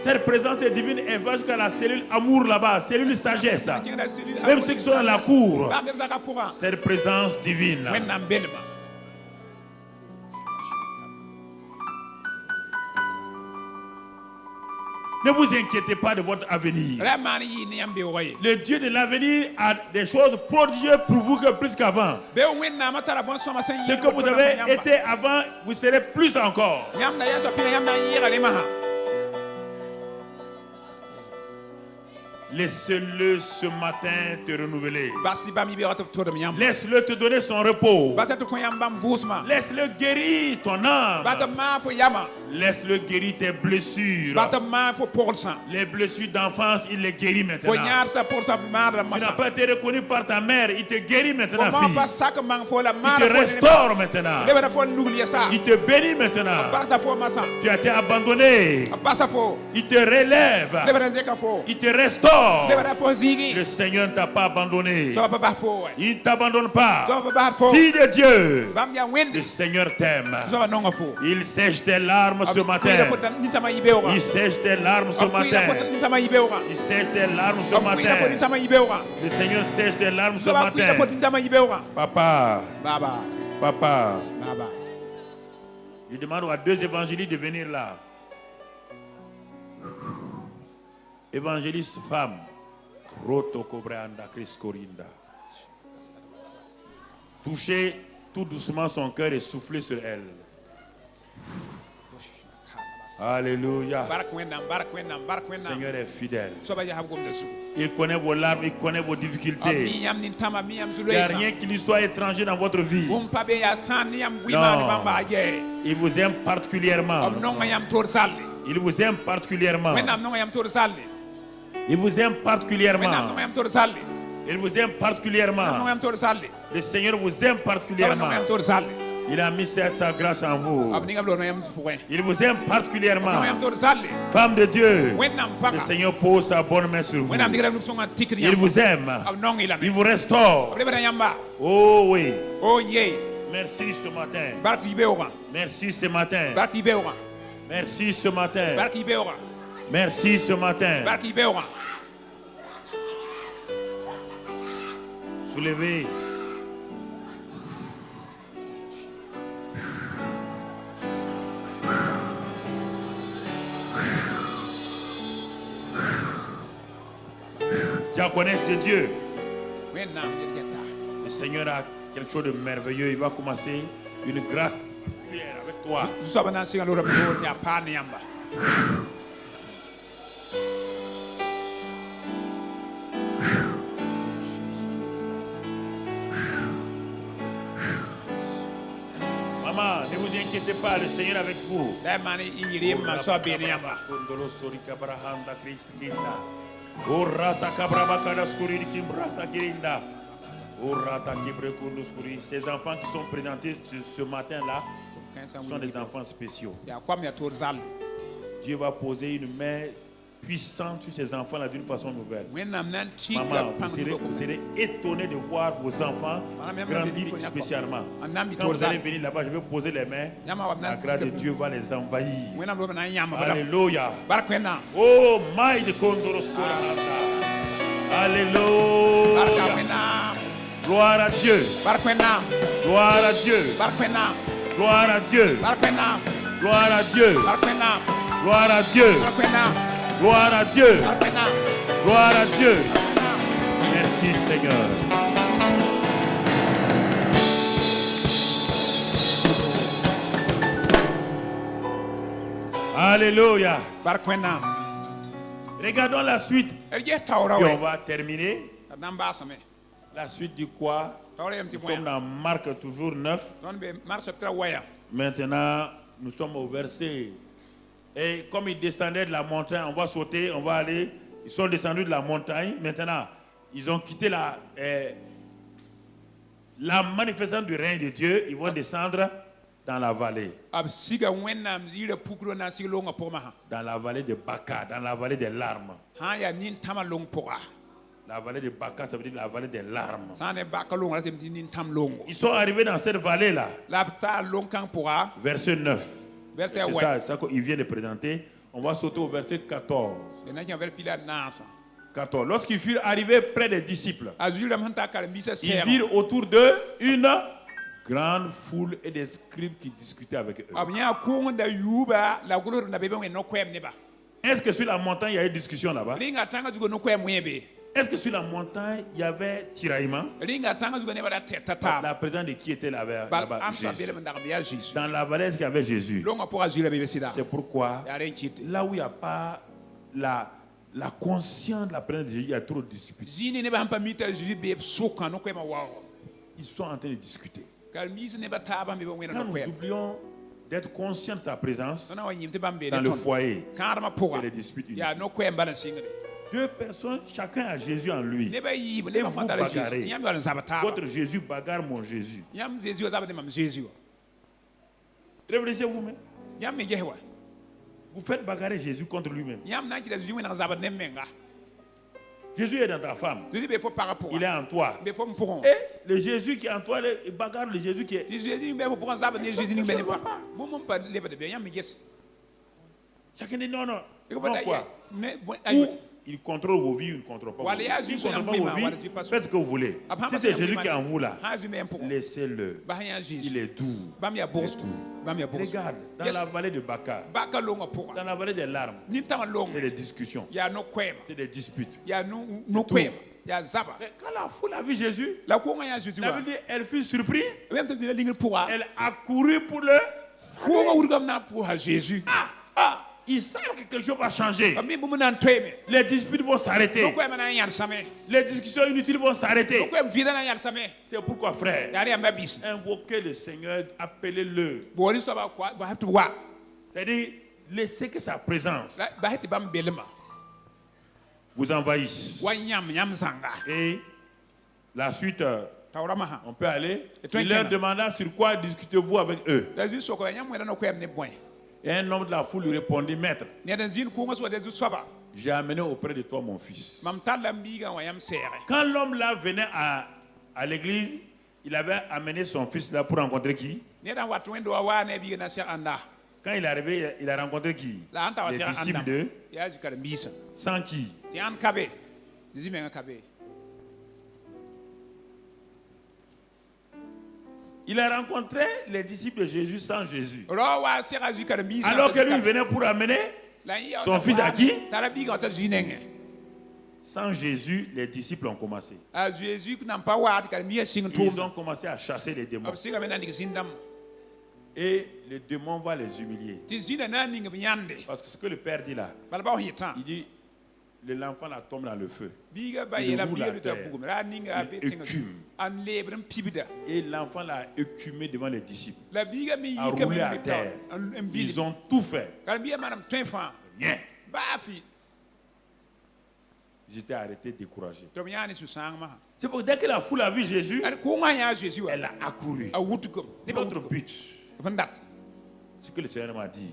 Cette présence divine, elle va jusqu'à la cellule amour là-bas, cellule sagesse. Même ceux qui sont dans la cour, cette présence divine. Ne vous inquiétez pas de votre avenir. Le Dieu de l'avenir a des choses prodigieuses pour vous que plus qu'avant. Ce que vous avez été avant, vous serez plus encore. Laisse-le ce matin te renouveler. Laisse-le te donner son repos. Laisse-le guérir ton âme. Laisse-le guérir tes blessures. Les blessures d'enfance, il les guérit maintenant. Tu n'as pas été reconnu par ta mère, il te guérit maintenant, fille. Il te restaure maintenant. Il te bénit maintenant. Tu as été abandonné. Il te relève. Il te restaure. Le Seigneur ne t'a pas abandonné. Il ne t'abandonne pas. Fille de Dieu, le Seigneur t'aime. Il sèche tes larmes ce matin. Il sèche tes larmes ce matin. Il sèche tes larmes ce matin. Le Seigneur sèche tes larmes ce matin. Papa. Papa. Je demande à 2 évangélistes de venir là. Évangéliste femme, Roto Cobreanda Chris Corinda. Touchez tout doucement son cœur et soufflez sur elle. Alléluia. Le Seigneur est fidèle. Il connaît vos larmes, il connaît vos difficultés. Il n'y a rien qui lui soit étranger dans votre vie. Non. Il vous aime particulièrement. Il vous aime particulièrement. Il vous aime particulièrement. Il vous aime particulièrement. Le Seigneur vous aime particulièrement. Il a mis sa grâce en vous. Il vous aime particulièrement. Femme de Dieu, le Seigneur pose sa bonne main sur vous. Il vous aime. Il vous restaure. Oh oui. Merci ce matin. Merci ce matin. Merci ce matin. Merci ce matin. Soulevez. Diaconesse de Dieu. Le Seigneur a quelque chose de merveilleux. Il va commencer une grâce avec toi. Maman, ne vous inquiétez pas, le Seigneur est avec vous. Ces enfants qui sont présentés ce matin-là sont des enfants spéciaux. Dieu va poser une main puissante sur ces enfants-là d'une façon nouvelle. Maman, vous serez étonné de voir vos enfants grandir spécialement. Quand vous allez venir là-bas, je vais poser les mains. La grâce de Dieu va les envahir. Alléluia. Oh, my de Kondoros. Alléluia. Gloire à Dieu. Gloire à Dieu. Gloire à Dieu. Gloire à Dieu. Gloire à Dieu. Gloire à Dieu. Gloire à Dieu. Merci Seigneur. Alléluia. Regardons la suite. Et on va terminer. La suite du quoi? Nous sommes dans Marc toujours 9. Maintenant, nous sommes au verset Et comme ils descendaient de la montagne, on va sauter, on va aller. Ils sont descendus de la montagne. Maintenant, ils ont quitté la manifestation du règne de Dieu. Ils vont descendre dans la vallée. Dans la vallée de Baka, dans la vallée des larmes. La vallée de Baka, ça veut dire la vallée des larmes. Ils sont arrivés dans cette vallée-là. Verset 9. C'est ça qu'il vient de présenter. On va sauter au verset 14. 14. Lorsqu'ils furent arrivés près des disciples, ils virent autour d'eux une grande foule et des scribes qui discutaient avec eux. Est-ce que sur la montagne, il y a eu discussion là-bas? Est-ce que sur la montagne, il y avait tiraillement? La présence de qui était là-bas? Jésus. Dans la vallée, est-ce qu'il y avait Jésus? C'est pourquoi, là où il n'y a pas la conscience de la présence de Jésus, il y a trop de disputes. Ils sont en train de discuter. Quand nous oublions d'être conscients de sa présence dans le foyer, c'est les disputes inutiles. Deux personnes, chacun a Jésus en lui. Et vous bagarrez. Votre Jésus bagarre mon Jésus. Réfléchissez vous-même. Vous faites bagarrer Jésus contre lui-même. Jésus est dans ta femme. Il est en toi. Et le Jésus qui est en toi, il bagarre le Jésus qui est. Chacun dit non, non. Pourquoi? Il contrôle vos vies, il ne contrôle pas vos vies. Il ne contrôle pas vos vies, faites ce que vous voulez. Si c'est Jésus qui est en vous là, laissez-le. Il est doux. Regarde, dans la vallée de Baka, dans la vallée des larmes, c'est des discussions, c'est des disputes. Mais quand la foule a vu Jésus, la Bible dit, elle fut surprise, elle a couru pour le Jésus. Ils savent que quelque chose va changer. Les disputes vont s'arrêter. Les discussions inutiles vont s'arrêter. C'est pourquoi, frère, invoquez le Seigneur, appelez-le. C'est-à-dire, laissez que sa présence vous envahisse. Et la suite, on peut aller. Il leur demanda sur quoi discutez-vous avec eux. Et un homme de la foule lui répondit, maître, j'ai amené auprès de toi mon fils. Quand l'homme là venait à l'église, il avait amené son fils là pour rencontrer qui? Quand il est arrivé, il a rencontré qui? Les disciples de? Sans qui? Il a rencontré les disciples de Jésus sans Jésus. Alors que lui venait pour amener son fils à qui? Sans Jésus, les disciples ont commencé. Ils ont commencé à chasser les démons. Et le démon va les humilier. Parce que ce que le Père dit là, il dit, l'enfant là tombe dans le feu. Il roule à terre. Il écume. Et l'enfant l'a écumé devant les disciples. A roulé à terre. Ils ont tout fait. Rien. Ils étaient arrêtés, découragés. C'est pour dès que la foule a vu Jésus, elle a accouru. Notre but, ce que le Seigneur m'a dit,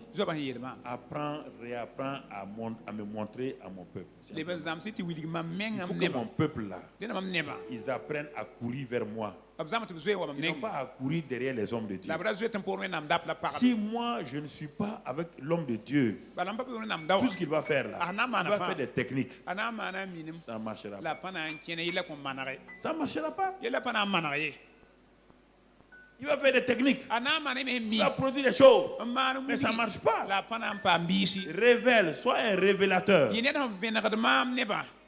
apprends, réapprends à me montrer à mon peuple. Il faut que mon peuple là, ils apprennent à courir vers moi. Ils n'ont pas à courir derrière les hommes de Dieu. Si moi je ne suis pas avec l'homme de Dieu, tout ce qu'il va faire là, il va faire des techniques. Ça ne marchera pas. Ça ne marchera pas. Il va faire des techniques. Il va produire des choses. Mais ça ne marche pas. Révèle, sois un révélateur.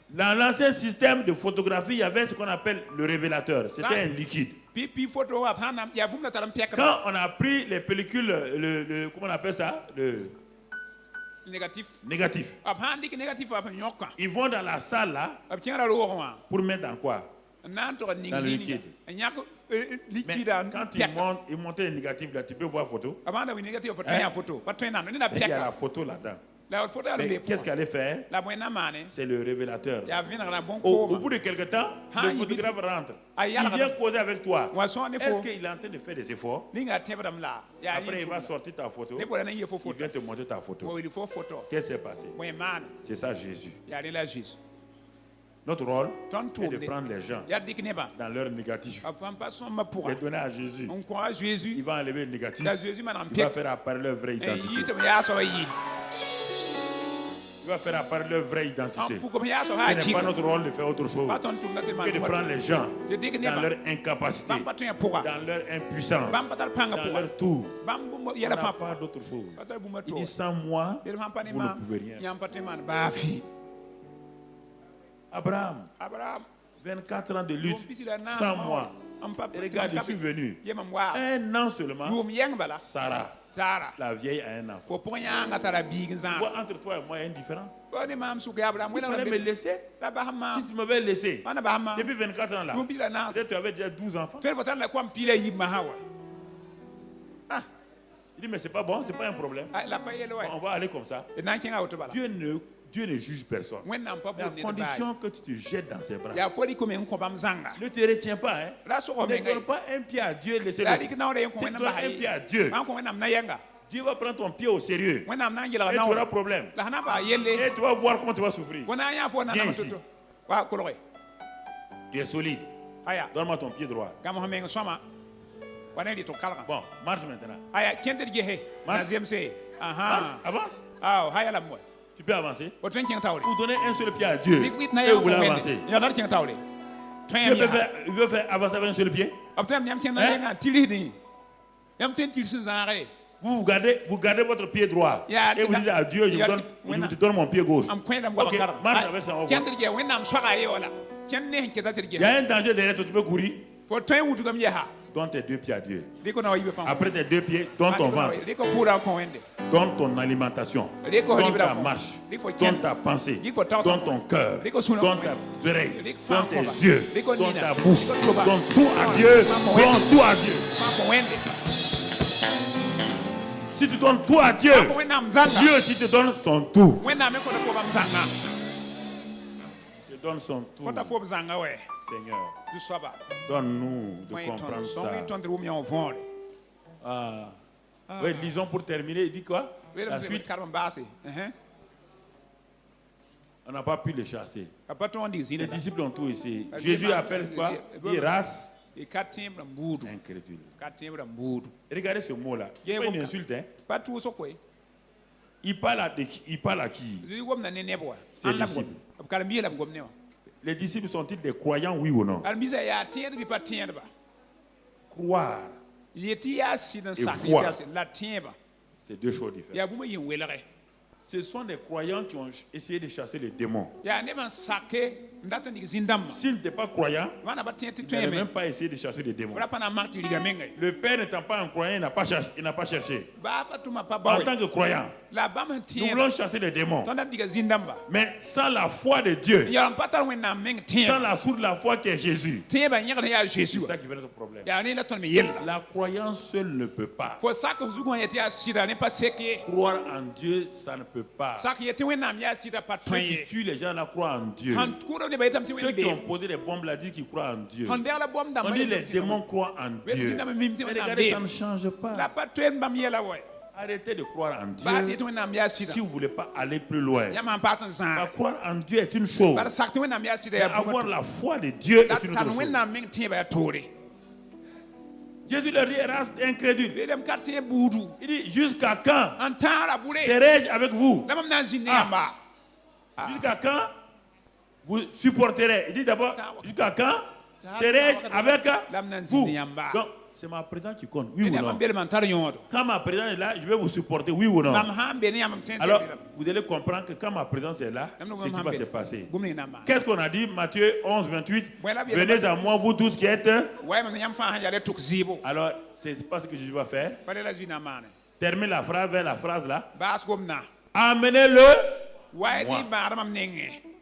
Dans l'ancien système de photographie, il y avait ce qu'on appelle le révélateur. C'était un liquide. Quand on a pris les pellicules, comment on appelle ça? Le négatif. Ils vont dans la salle là pour mettre dans quoi? dans le liquide. Mais quand il montait le négatif, là, tu peux voir photo. Il y a la photo là-dedans. Mais qu'est-ce qu'elle allait faire? C'est le révélateur. Au bout de quelque temps, le photographe rentre. Il vient causer avec toi. Est-ce qu'il est en train de faire des efforts? Après, il va sortir ta photo. Il vient te montrer ta photo. Qu'est-ce qui s'est passé? C'est ça Jésus. Notre rôle est de prendre les gens dans leur négatif, les donner à Jésus. Il va enlever le négatif. Il va faire apparaître leur vraie identité. Il va faire apparaître leur vraie identité. Ce n'est pas notre rôle de faire autre chose que de prendre les gens dans leur incapacité, dans leur impuissance, dans leur tour. On n'a pas d'autre chose. Il dit sans moi, vous ne pouvez rien. Abraham, 24 ans de lutte, sans moi. Et regarde, je suis venu. Un an seulement, Sarah, la vieille, a un enfant. Entre toi et moi, il y a une différence. Il fallait me laisser. Si tu m'avais laissé, depuis 24 ans là, tu avais déjà 12 enfants. Il dit, mais c'est pas bon, c'est pas un problème. On va aller comme ça. Dieu ne juge personne. Mais à condition que tu te jettes dans ses bras. Ne te retiens pas. Ne donne pas un pied à Dieu, laissez-le. Tu donnes un pied à Dieu. Dieu va prendre ton pied au sérieux. Et tu auras problème. Et tu vas voir comment tu vas souffrir. Viens ici. Tu es solide. Donne-moi ton pied droit. Bon, marche maintenant. Marche, avance. Tu peux avancer. Vous donnez un seul pied à Dieu et vous voulez avancer. Il veut faire avancer avec un seul pied. Vous gardez votre pied droit et vous dites à Dieu, je te donne mon pied gauche. Ok, marche avec ça. Il y a un danger derrière toi, tu peux courir. Donne tes deux pieds à Dieu. Après tes deux pieds, donne ton ventre. Donne ton alimentation. Donne ta marche. Donne ta pensée. Donne ton cœur. Donne ta oreille. Donne tes yeux. Donne ta bouche. Donne tout à Dieu. Donne tout à Dieu. Si tu donnes tout à Dieu, Dieu aussi te donne son tout. Il te donne son tout. Seigneur, donne-nous de comprendre ça. Oui, lisons pour terminer. Il dit quoi? La suite. On n'a pas pu les chasser. Les disciples ont tout essayé. Jésus appelle quoi? Il dit race incrédule. Regardez ce mot-là. C'est pas une insulte. Il parle à qui? C'est les disciples. Les disciples sont-ils des croyants, oui ou non? Croire et foi, c'est deux choses différentes. Ce sont des croyants qui ont essayé de chasser les démons. S'il n'était pas croyant, il n'avait même pas essayé de chasser les démons. Le Père n'étant pas un croyant, il n'a pas cherché. En tant que croyant, nous voulons chasser les démons. Mais sans la foi de Dieu, sans la source de la foi qui est Jésus, c'est ça qui fait notre problème. La croyance seule ne peut pas. Croire en Dieu, ça ne peut pas. Ceux qui tuent les gens la croient en Dieu. Ceux qui ont posé les bombes là disent qu'ils croient en Dieu. On dit les démons croient en Dieu. Mais regardez, ça ne change pas. Arrêtez de croire en Dieu si vous ne voulez pas aller plus loin. Croire en Dieu est une chose. Mais avoir la foi de Dieu est une autre chose. Jésus leur dit, race incrédule. Il dit, jusqu'à quand serai-je avec vous? Jusqu'à quand vous supporterez? Il dit d'abord, jusqu'à quand serai-je avec vous? Donc, c'est ma présence qui compte, oui ou non? Quand ma présence est là, je vais vous supporter, oui ou non? Alors, vous allez comprendre que quand ma présence est là, c'est ce qui va se passer. Qu'est-ce qu'on a dit? Matthieu 11, 28. Venez à moi, vous tous qui êtes. Alors, c'est pas ce que Jésus va faire. Termine la phrase vers la phrase là. Amenez-le. Moi.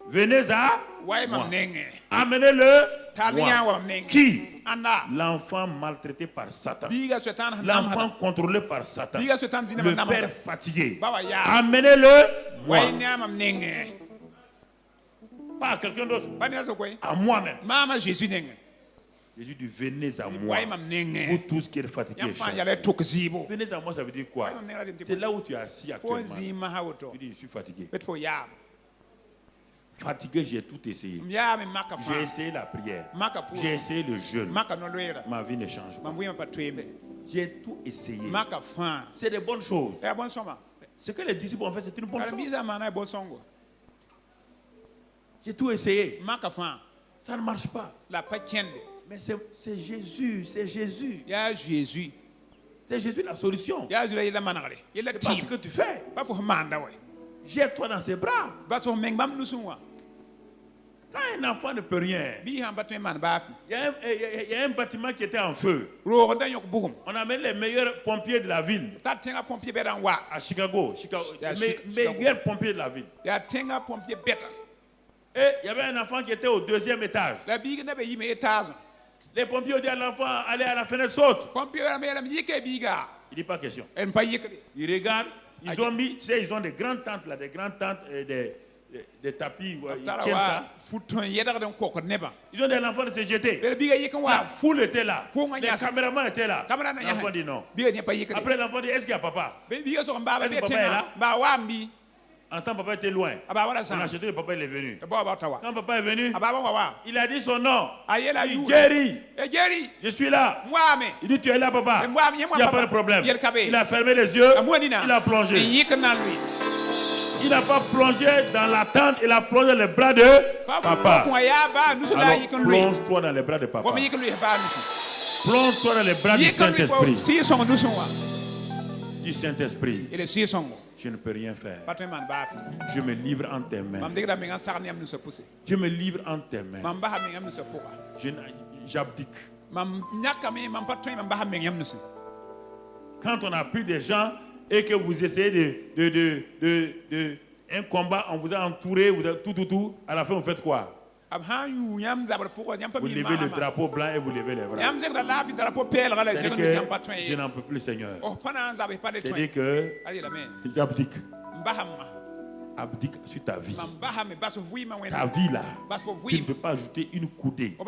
Venez à moi. moi. Amenez-le moi. Qui? L'enfant maltraité par Satan. L'enfant contrôlé par Satan. Le père fatigué. Amenez-le moi. Pas à quelqu'un d'autre. À moi-même. Jésus dit venez à moi. Vous tous qui êtes fatigués. Venez à moi, ça veut dire quoi? C'est là où tu es assis actuellement. Tu dis je suis fatigué. Fatigué, j'ai tout essayé. J'ai essayé la prière. J'ai essayé le jeûne. Ma vie ne change pas. J'ai tout essayé. C'est des bonnes choses. Ce que les disciples ont fait, c'est une bonne chose. J'ai tout essayé. Ça ne marche pas. Mais c'est Jésus. C'est Jésus. C'est Jésus la solution. C'est pas ce que tu fais. Jette-toi dans ses bras. Quand un enfant ne peut rien, il y a un bâtiment qui était en feu. On amène les meilleurs pompiers de la ville. À Chicago. Les meilleurs pompiers de la ville. Et il y avait un enfant qui était au 2e étage. Les pompiers ont dit à l'enfant, allez à la fenêtre, saute. Il dit pas question. Il regarde. Ils ont mis, tu sais, ils ont des grandes tentes là, des des tapis. Ils tiennent ça. Ils ont des enfants de se jeter. La foule était là. Les caméramans étaient là. L'enfant dit non. Après l'enfant dit, est-ce qu'il y a papa? Est-ce que papa est là? En temps, papa était loin. On a acheté le papa, il est venu. Quand papa est venu, il a dit son nom. Il dit Jerry. Je suis là. Il dit tu es là, papa. Il n'y a pas de problème. Il a fermé les yeux. Il a plongé. Il n'a pas plongé dans la tente, il a plongé dans les bras de papa. Alors plonge-toi dans les bras de papa. Plonge-toi dans les bras du Saint-Esprit. Du Saint-Esprit. Je ne peux rien faire. Je me livre en tes mains. Je me livre en tes mains. J'abdique. Quand on a pris des gens et que vous essayez de un combat, on vous a entouré, vous a tout, à la fin vous faites quoi? Vous levez le drapeau blanc et vous levez les bras. C'est-à-dire que je n'en peux plus, Seigneur. C'est-à-dire que j'abdique. Abdique sur ta vie. Ta vie là, tu ne peux pas ajouter une coudée. Tu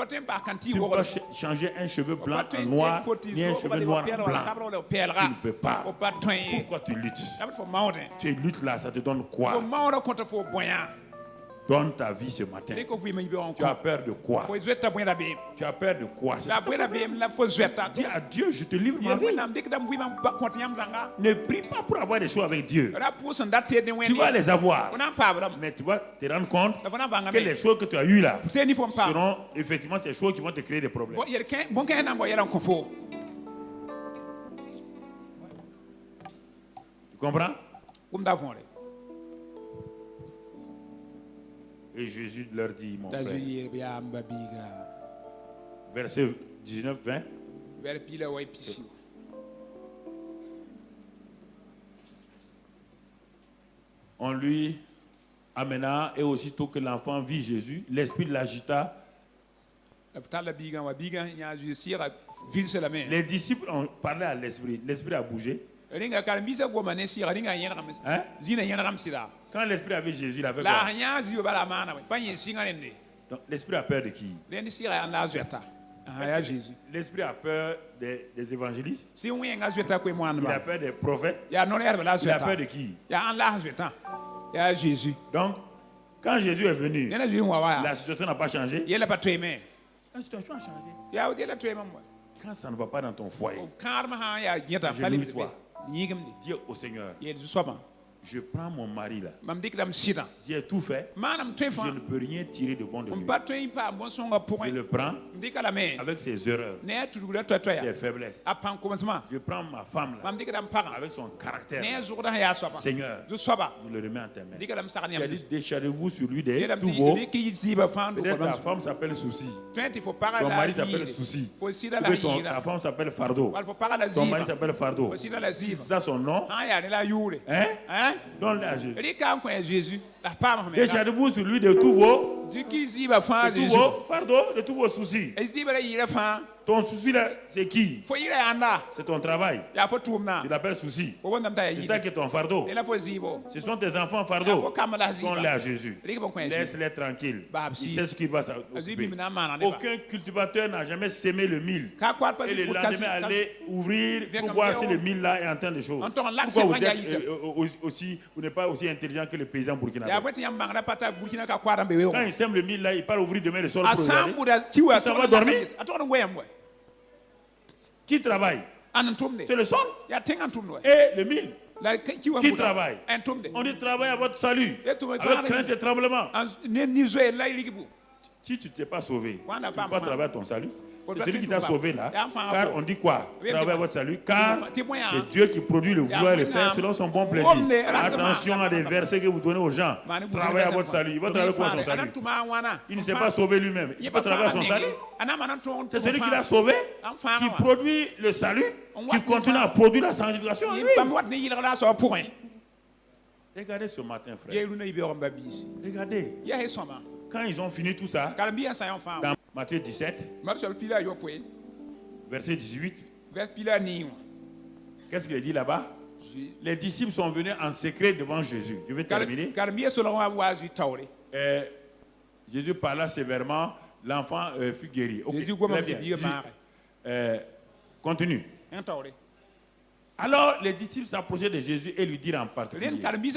ne peux pas changer un cheveu blanc en noir, ni un cheveu noir en blanc. Tu ne peux pas. Pourquoi tu luttes? Tu luttes là, ça te donne quoi? Donne ta vie ce matin. Tu as peur de quoi? Tu as peur de quoi? Dis à Dieu, je te livre ma vie. Ne prie pas pour avoir des choses avec Dieu. Tu vas les avoir. Mais tu vas te rendre compte que les choses que tu as eues là seront effectivement ces choses qui vont te créer des problèmes. Tu comprends? Et Jésus leur dit, mon frère, verset 19-20, on lui amena, et aussitôt que l'enfant vit Jésus, l'esprit l'agita. Les disciples ont parlé à l'esprit, l'esprit a bougé. Hein? Quand l'esprit a vu Jésus, il avait peur. Donc l'esprit a peur de qui? L'esprit a peur des évangélistes. Il a peur des prophètes. Il a peur de qui? Donc, quand Jésus est venu, la situation n'a pas changé. La situation a changé. Quand ça ne va pas dans ton foyer, agenouille-toi. Dis au Seigneur, je prends mon mari là. J'ai tout fait. Je ne peux rien tirer de bon de lui. Je le prends avec ses erreurs, ses faiblesses. Je prends ma femme là avec son caractère. Seigneur, je le remets en tes mains. Il a dit, déchargez-vous sur lui des tout vos. Peut-être ta femme s'appelle Souci. Ton mari s'appelle Souci. Ta femme s'appelle Fardeau. Ton mari s'appelle Fardeau. Si c'est ça son nom, hein? Donne-les à Jésus. Jésus. Déchargez-vous sur lui de tous vos fardeaux, de tous vos soucis. Ton souci là, c'est qui? C'est ton travail. Tu l'appelles souci. C'est ça qui est ton fardeau. Ce sont tes enfants fardeaux. Donne-les à Jésus. Laisse-les tranquilles. Il sait ce qu'il va s'occuper. Aucun cultivateur n'a jamais sémé le mil. Et le lendemain, aller ouvrir pour voir si le mil là est en train de choses. Pourquoi vous êtes vous n'êtes pas aussi intelligent que le paysan burkinabé? Quand il sème le mil là, il part ouvrir demain le sol pour regarder. Il s'en va dormir. Qui travaille? C'est le sol et le mil. Qui travaille? On dit travaille à votre salut avec crainte et tremblement. Si tu ne t'es pas sauvé, tu ne peux pas travailler à ton salut. C'est celui qui t'a sauvé là. Car on dit quoi? Travaillez à votre salut. Car c'est Dieu qui produit le vouloir et le faire selon son bon plaisir. Attention à des versets que vous donnez aux gens. Travaillez à votre salut. Il va travailler pour son salut. Il ne s'est pas sauvé lui-même. Il peut travailler à son salut. C'est celui qui l'a sauvé, qui produit le salut, qui continue à produire la sanctification. Regardez ce matin, frère. Regardez. Quand ils ont fini tout ça, dans Matthieu 17, verset 18, qu'est-ce qu'il dit là-bas? Les disciples sont venus en secret devant Jésus. Je vais terminer. Jésus parla sévèrement, l'enfant fut guéri. Continue. Alors les disciples s'approchaient de Jésus et lui dirent en particulier. Regardez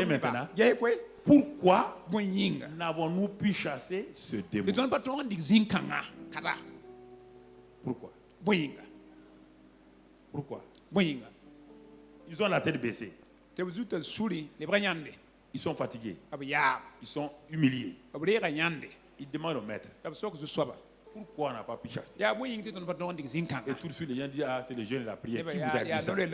maintenant. Pourquoi n'avons-nous pu chasser ce démon? Pourquoi? Pourquoi? Ils ont la tête baissée. Ils sont fatigués. Ils sont humiliés. Ils demandent au maître. Pourquoi on n'a pas pu chasser? Et tout de suite, les gens disent, ah, c'est le jeûne et la prière. Qui vous a dit ça? Il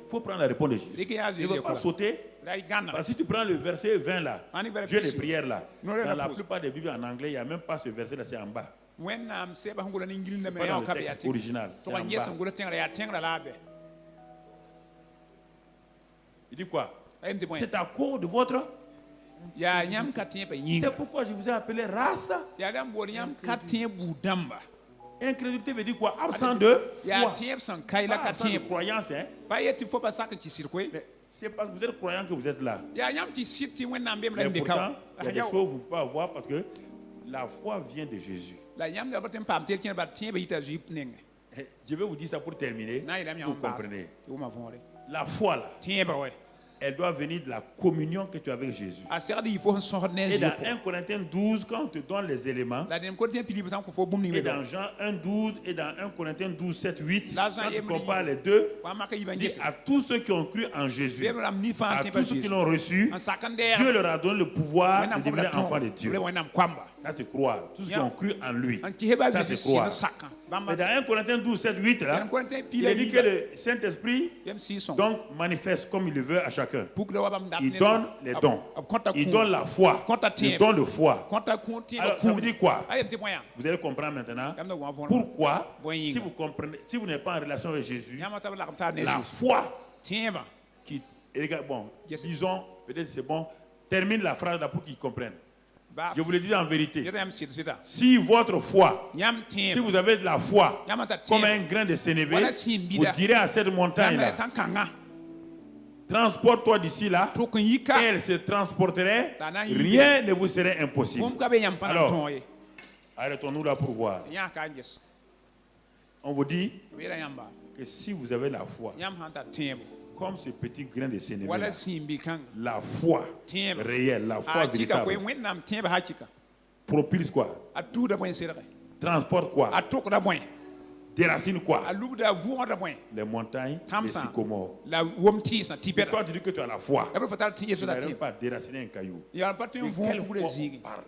faut prendre la réponse de Jésus. Il ne faut pas sauter. Parce que si tu prends le verset 20 là, jeûne et prière là, dans la plupart des Bibles en anglais, il n'y a même pas ce verset là, c'est en bas. C'est pas dans le texte original. C'est en bas. Il dit quoi? C'est à cause de votre... C'est pourquoi je vous ai appelé race. Incrédulité veut dire quoi? Absent de foi. Pas absent de croyance. Hein? Mais c'est parce que vous êtes croyant que vous êtes là. Mais pourtant, il y a des choses que vous ne pouvez pas avoir parce que la foi vient de Jésus. Je vais vous dire ça pour terminer. Vous comprenez. La foi là, elle doit venir de la communion que tu as avec Jésus. Et dans 1 Corinthiens 12, quand on te donne les éléments, et dans Jean 1, 12 et dans 1 Corinthiens 12, 7, 8, quand tu compares les deux, il dit à tous ceux qui ont cru en Jésus, à tous ceux qui l'ont reçu, Dieu leur a donné le pouvoir de devenir enfants de Dieu. Ça c'est croire. Tous ceux qui ont cru en lui, ça c'est croire. Mais dans 1 Corinthiens 12, 7, 8, là, il est dit que le Saint-Esprit donc manifeste comme il le veut à chacun. Il donne les dons. Il donne la foi. Il donne le foi. Alors, ça veut dire quoi? Vous allez comprendre maintenant pourquoi, si vous comprenez, si vous n'êtes pas en relation avec Jésus, la foi qui, bon, disons, peut-être c'est bon, termine la phrase là pour qu'ils comprennent. Je vous le dis en vérité. Si votre foi, si vous avez de la foi comme un grain de sénévé, vous direz à cette montagne-là, transporte-toi d'ici là, et elle se transporterait, rien ne vous serait impossible. Alors, arrêtons-nous là pour voir. On vous dit que si vous avez la foi, comme ce petit grain de sénévé, la foi réelle, la foi véritable, propulse quoi? Transporte quoi? Déracine quoi? Les montagnes, les sycomores. Et toi, tu dis que tu as la foi. Tu n'arrives pas à déraciner un caillou. De quelle foi on parle?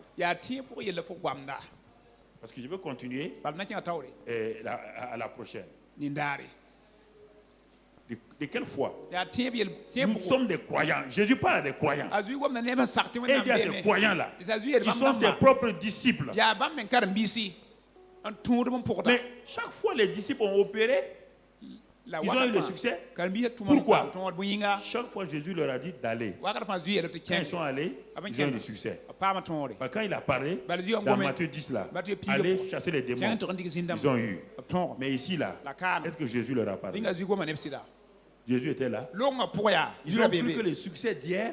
Parce que je veux continuer à la prochaine. De quelle foi? Nous sommes des croyants. Jésus parle à des croyants. Et il y a ces croyants-là qui sont ses propres disciples. Mais chaque fois les disciples ont opéré Ils ont eu le succès. Pourquoi? Chaque fois Jésus leur a dit d'aller. Quand ils sont allés, ils ont eu le succès. Quand il a parlé, dans Matthieu 10 là, allez chasser les démons, ils ont eu. Mais ici là, est-ce que Jésus leur a parlé? Jésus était là. Ils n'ont plus que le succès d'hier.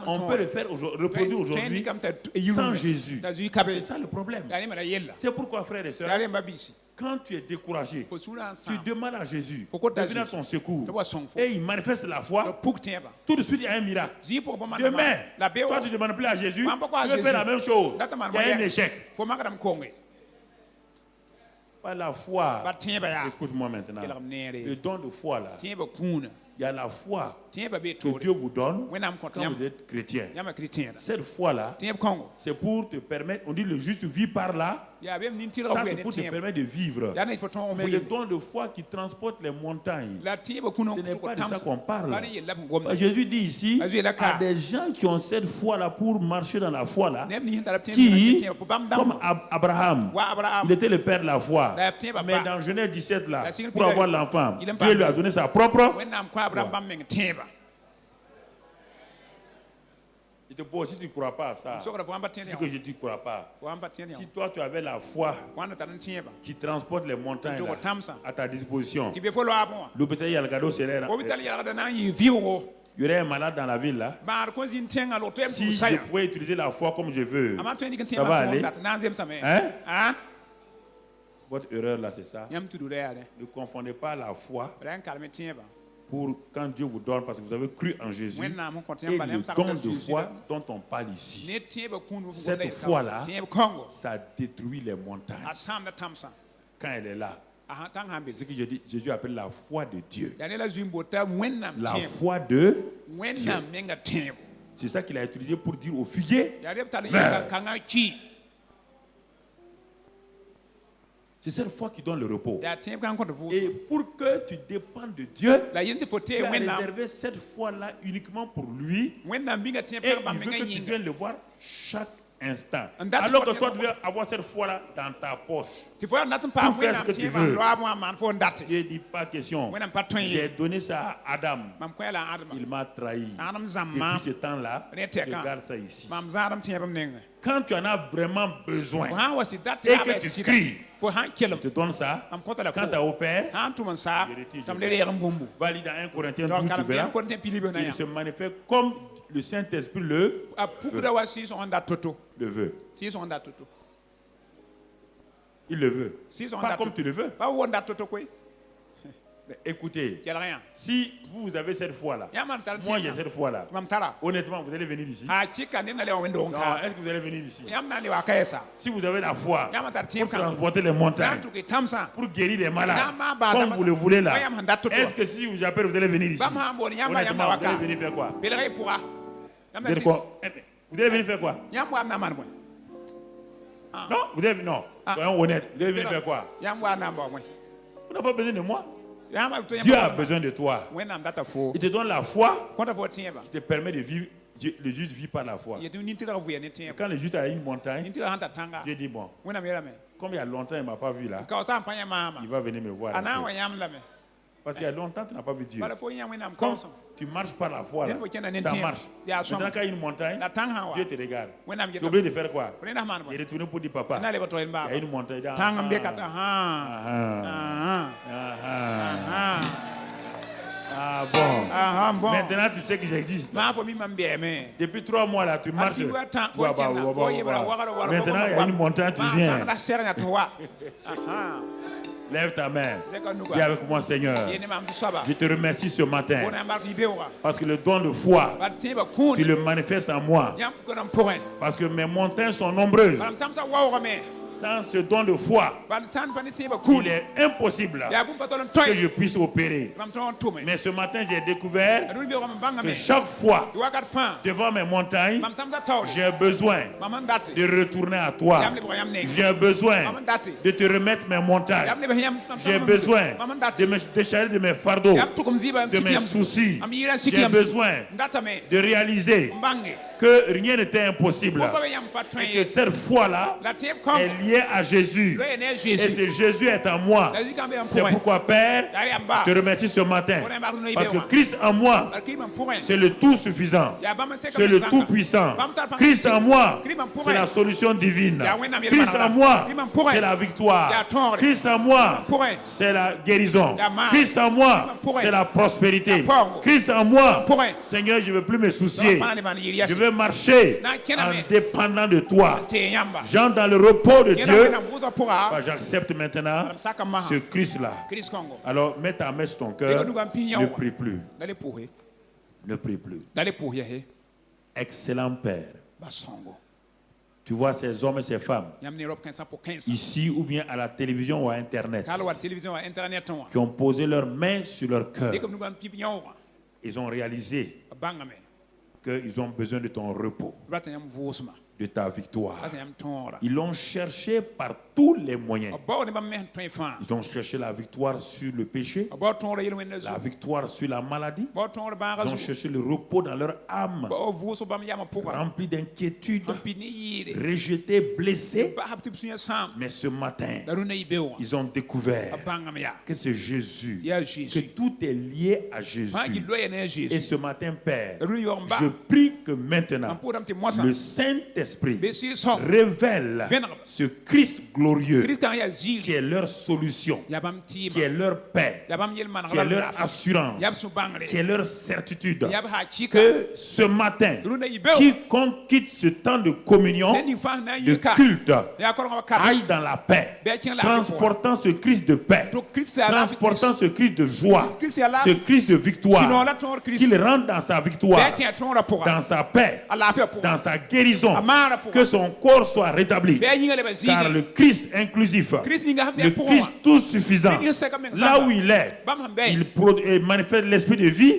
On peut le faire reproduire aujourd'hui sans Jésus. C'est ça le problème. C'est pourquoi, frères et sœurs, quand tu es découragé, tu demandes à Jésus de venir à ton secours et il manifeste la foi. Tout de suite, il y a un miracle. Demain, toi, tu ne demandes plus à Jésus, tu veux faire la même chose. Il y a un échec. Pas la foi. Écoute-moi maintenant. Le don de foi là. Il y a la foi que Dieu vous donne quand vous êtes chrétien. Cette foi-là, c'est pour te permettre, on dit le juste vit par là. Ça, c'est pour te permettre de vivre. Mais le don de foi qui transporte les montagnes, ce n'est pas de ça qu'on parle. Jésus dit ici à des gens qui ont cette foi-là pour marcher dans la foi-là, qui, comme Abraham, il était le père de la foi. Mais dans Genèse 17, là, pour avoir l'enfant, Dieu lui a donné sa propre. Il te pose, si tu ne crois pas à ça, c'est ce que je ne crois pas. Si toi tu avais la foi qui transporte les montagnes là, à ta disposition, l'hôpital Yalgado serait là. Il y aurait un malade dans la ville là. Si je pouvais utiliser la foi comme je veux, ça va aller. Hein? Votre erreur là, c'est ça. Ne confondez pas la foi pour quand Dieu vous donne, parce que vous avez cru en Jésus, et le don de foi dont on parle ici. Cette foi-là, ça détruit les montagnes. Quand elle est là, c'est ce que Jésus appelle la foi de Dieu. La foi de Dieu. C'est ça qu'il a utilisé pour dire au figuier, c'est cette foi qui donne le repos. Et pour que tu dépendes de Dieu, tu as réservé cette foi-là uniquement pour lui. Et il veut que tu viennes le voir chaque instant. Alors que toi, tu veux avoir cette foi-là dans ta poche. Pour faire ce que tu veux. Dieu dit pas question. J'ai donné ça à Adam. Il m'a trahi. Depuis ce temps-là, je garde ça ici. Quand tu en as vraiment besoin et que tu cries, je te donne ça. Quand ça opère, valide à 1 Corinthiens 12, tu verras. Il se manifeste comme le Saint-Esprit le veut. Il le veut. Pas comme tu le veux. Mais écoutez, si vous avez cette foi-là, moi j'ai cette foi-là, honnêtement, vous allez venir ici. Non, est-ce que vous allez venir ici? Si vous avez la foi pour transporter les montagnes, pour guérir les malades, comme vous le voulez là, est-ce que si vous appelez, vous allez venir ici? Honnêtement, vous allez venir faire quoi? Vous allez quoi? Vous allez venir faire quoi? Non, vous allez non. Soyons honnêtes. Vous allez venir faire quoi? Vous n'avez pas besoin de moi. Dieu a besoin de toi. Il te donne la foi qui te permet de vivre. Le juste vit par la foi. Quand le juste a une montagne, Dieu dit bon, comme il y a longtemps il ne m'a pas vu là, il va venir me voir. Parce qu'il y a longtemps tu n'as pas vu Dieu. Quand tu marches par la foi, là, ça marche. Maintenant quand il y a une montagne, Dieu te regarde. Tu es obligé de faire quoi? Il est retourné pour dire papa, il y a une montagne. Ah bon. Maintenant tu sais que j'existe. Depuis 3 mois là, tu marches. Maintenant il y a une montagne, tu viens. Lève ta main. Dis avec moi, Seigneur. Je te remercie ce matin. Parce que le don de foi, tu le manifestes en moi. Parce que mes montagnes sont nombreuses. Sans ce don de foi, il est impossible que je puisse opérer. Mais ce matin, j'ai découvert que chaque fois, devant mes montagnes, j'ai besoin de retourner à toi. J'ai besoin de te remettre mes montagnes. J'ai besoin de me décharger de mes fardeaux, de mes soucis. J'ai besoin de réaliser que rien n'était impossible. Et que cette foi-là est liée à Jésus. Et si Jésus est en moi, c'est pourquoi, Père, je te remercie ce matin. Parce que Christ en moi, c'est le tout suffisant. C'est le tout puissant. Christ en moi, c'est la solution divine. Christ en moi, c'est la victoire. Christ en moi, c'est la guérison. Christ en moi, c'est la prospérité. Christ en moi, Seigneur, je ne veux plus me soucier. Je veux marcher en dépendant de toi. J'entre dans le repos de Dieu. J'accepte maintenant ce Christ-là. Alors, mets ta main sur ton cœur. Ne prie plus. Ne prie plus. Excellent Père. Tu vois ces hommes et ces femmes, ici ou bien à la télévision ou à Internet, qui ont posé leurs mains sur leur cœur. Ils ont réalisé qu'ils ont besoin de ton repos, de ta victoire. Ils l'ont cherché par tous les moyens. Ils ont cherché la victoire sur le péché, la victoire sur la maladie. Ils ont cherché le repos dans leur âme, remplis d'inquiétude, rejetés, blessés. Mais ce matin, ils ont découvert que c'est Jésus, que tout est lié à Jésus. Et ce matin, Père, je prie que maintenant, le Saint-Esprit révèle ce Christ glorieux qui est leur solution, qui est leur paix, qui est leur assurance, qui est leur certitude. Que ce matin, quiconque quitte ce temps de communion, de culte, aille dans la paix, transportant ce Christ de paix, transportant ce Christ de joie, ce Christ de victoire, qu'il rentre dans sa victoire, dans sa paix, dans sa guérison, que son corps soit rétabli. Car le Christ inclusif, le Christ tout suffisant, là où il est, il manifeste l'esprit de vie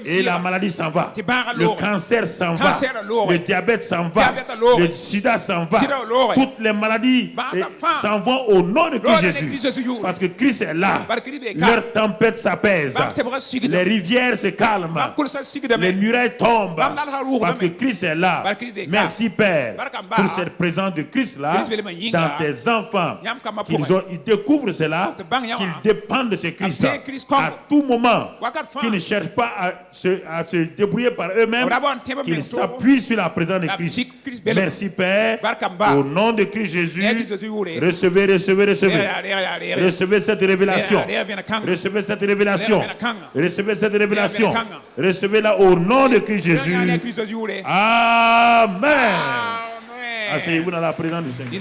et la maladie s'en va. Le cancer s'en va. Le diabète s'en va. Le sida s'en va. Toutes les maladies s'en vont au nom de Christ Jésus. Parce que Christ est là. Leur tempête s'apaise. Les rivières se calment. Les murailles tombent. Parce que Christ est là. Merci Père pour cette présence de Christ là dans tes enfants. Ils découvrent cela, qu'ils dépendent de ce Christ à tout moment, qu'ils ne cherchent pas à se débrouiller par eux-mêmes, qu'ils s'appuient sur la présence de Christ. Merci Père, au nom de Christ Jésus, recevez cette révélation. Recevez cette révélation. Recevez cette révélation. Recevez-la au nom de Christ Jésus. Amen. Asseyez-vous dans la présence du Seigneur.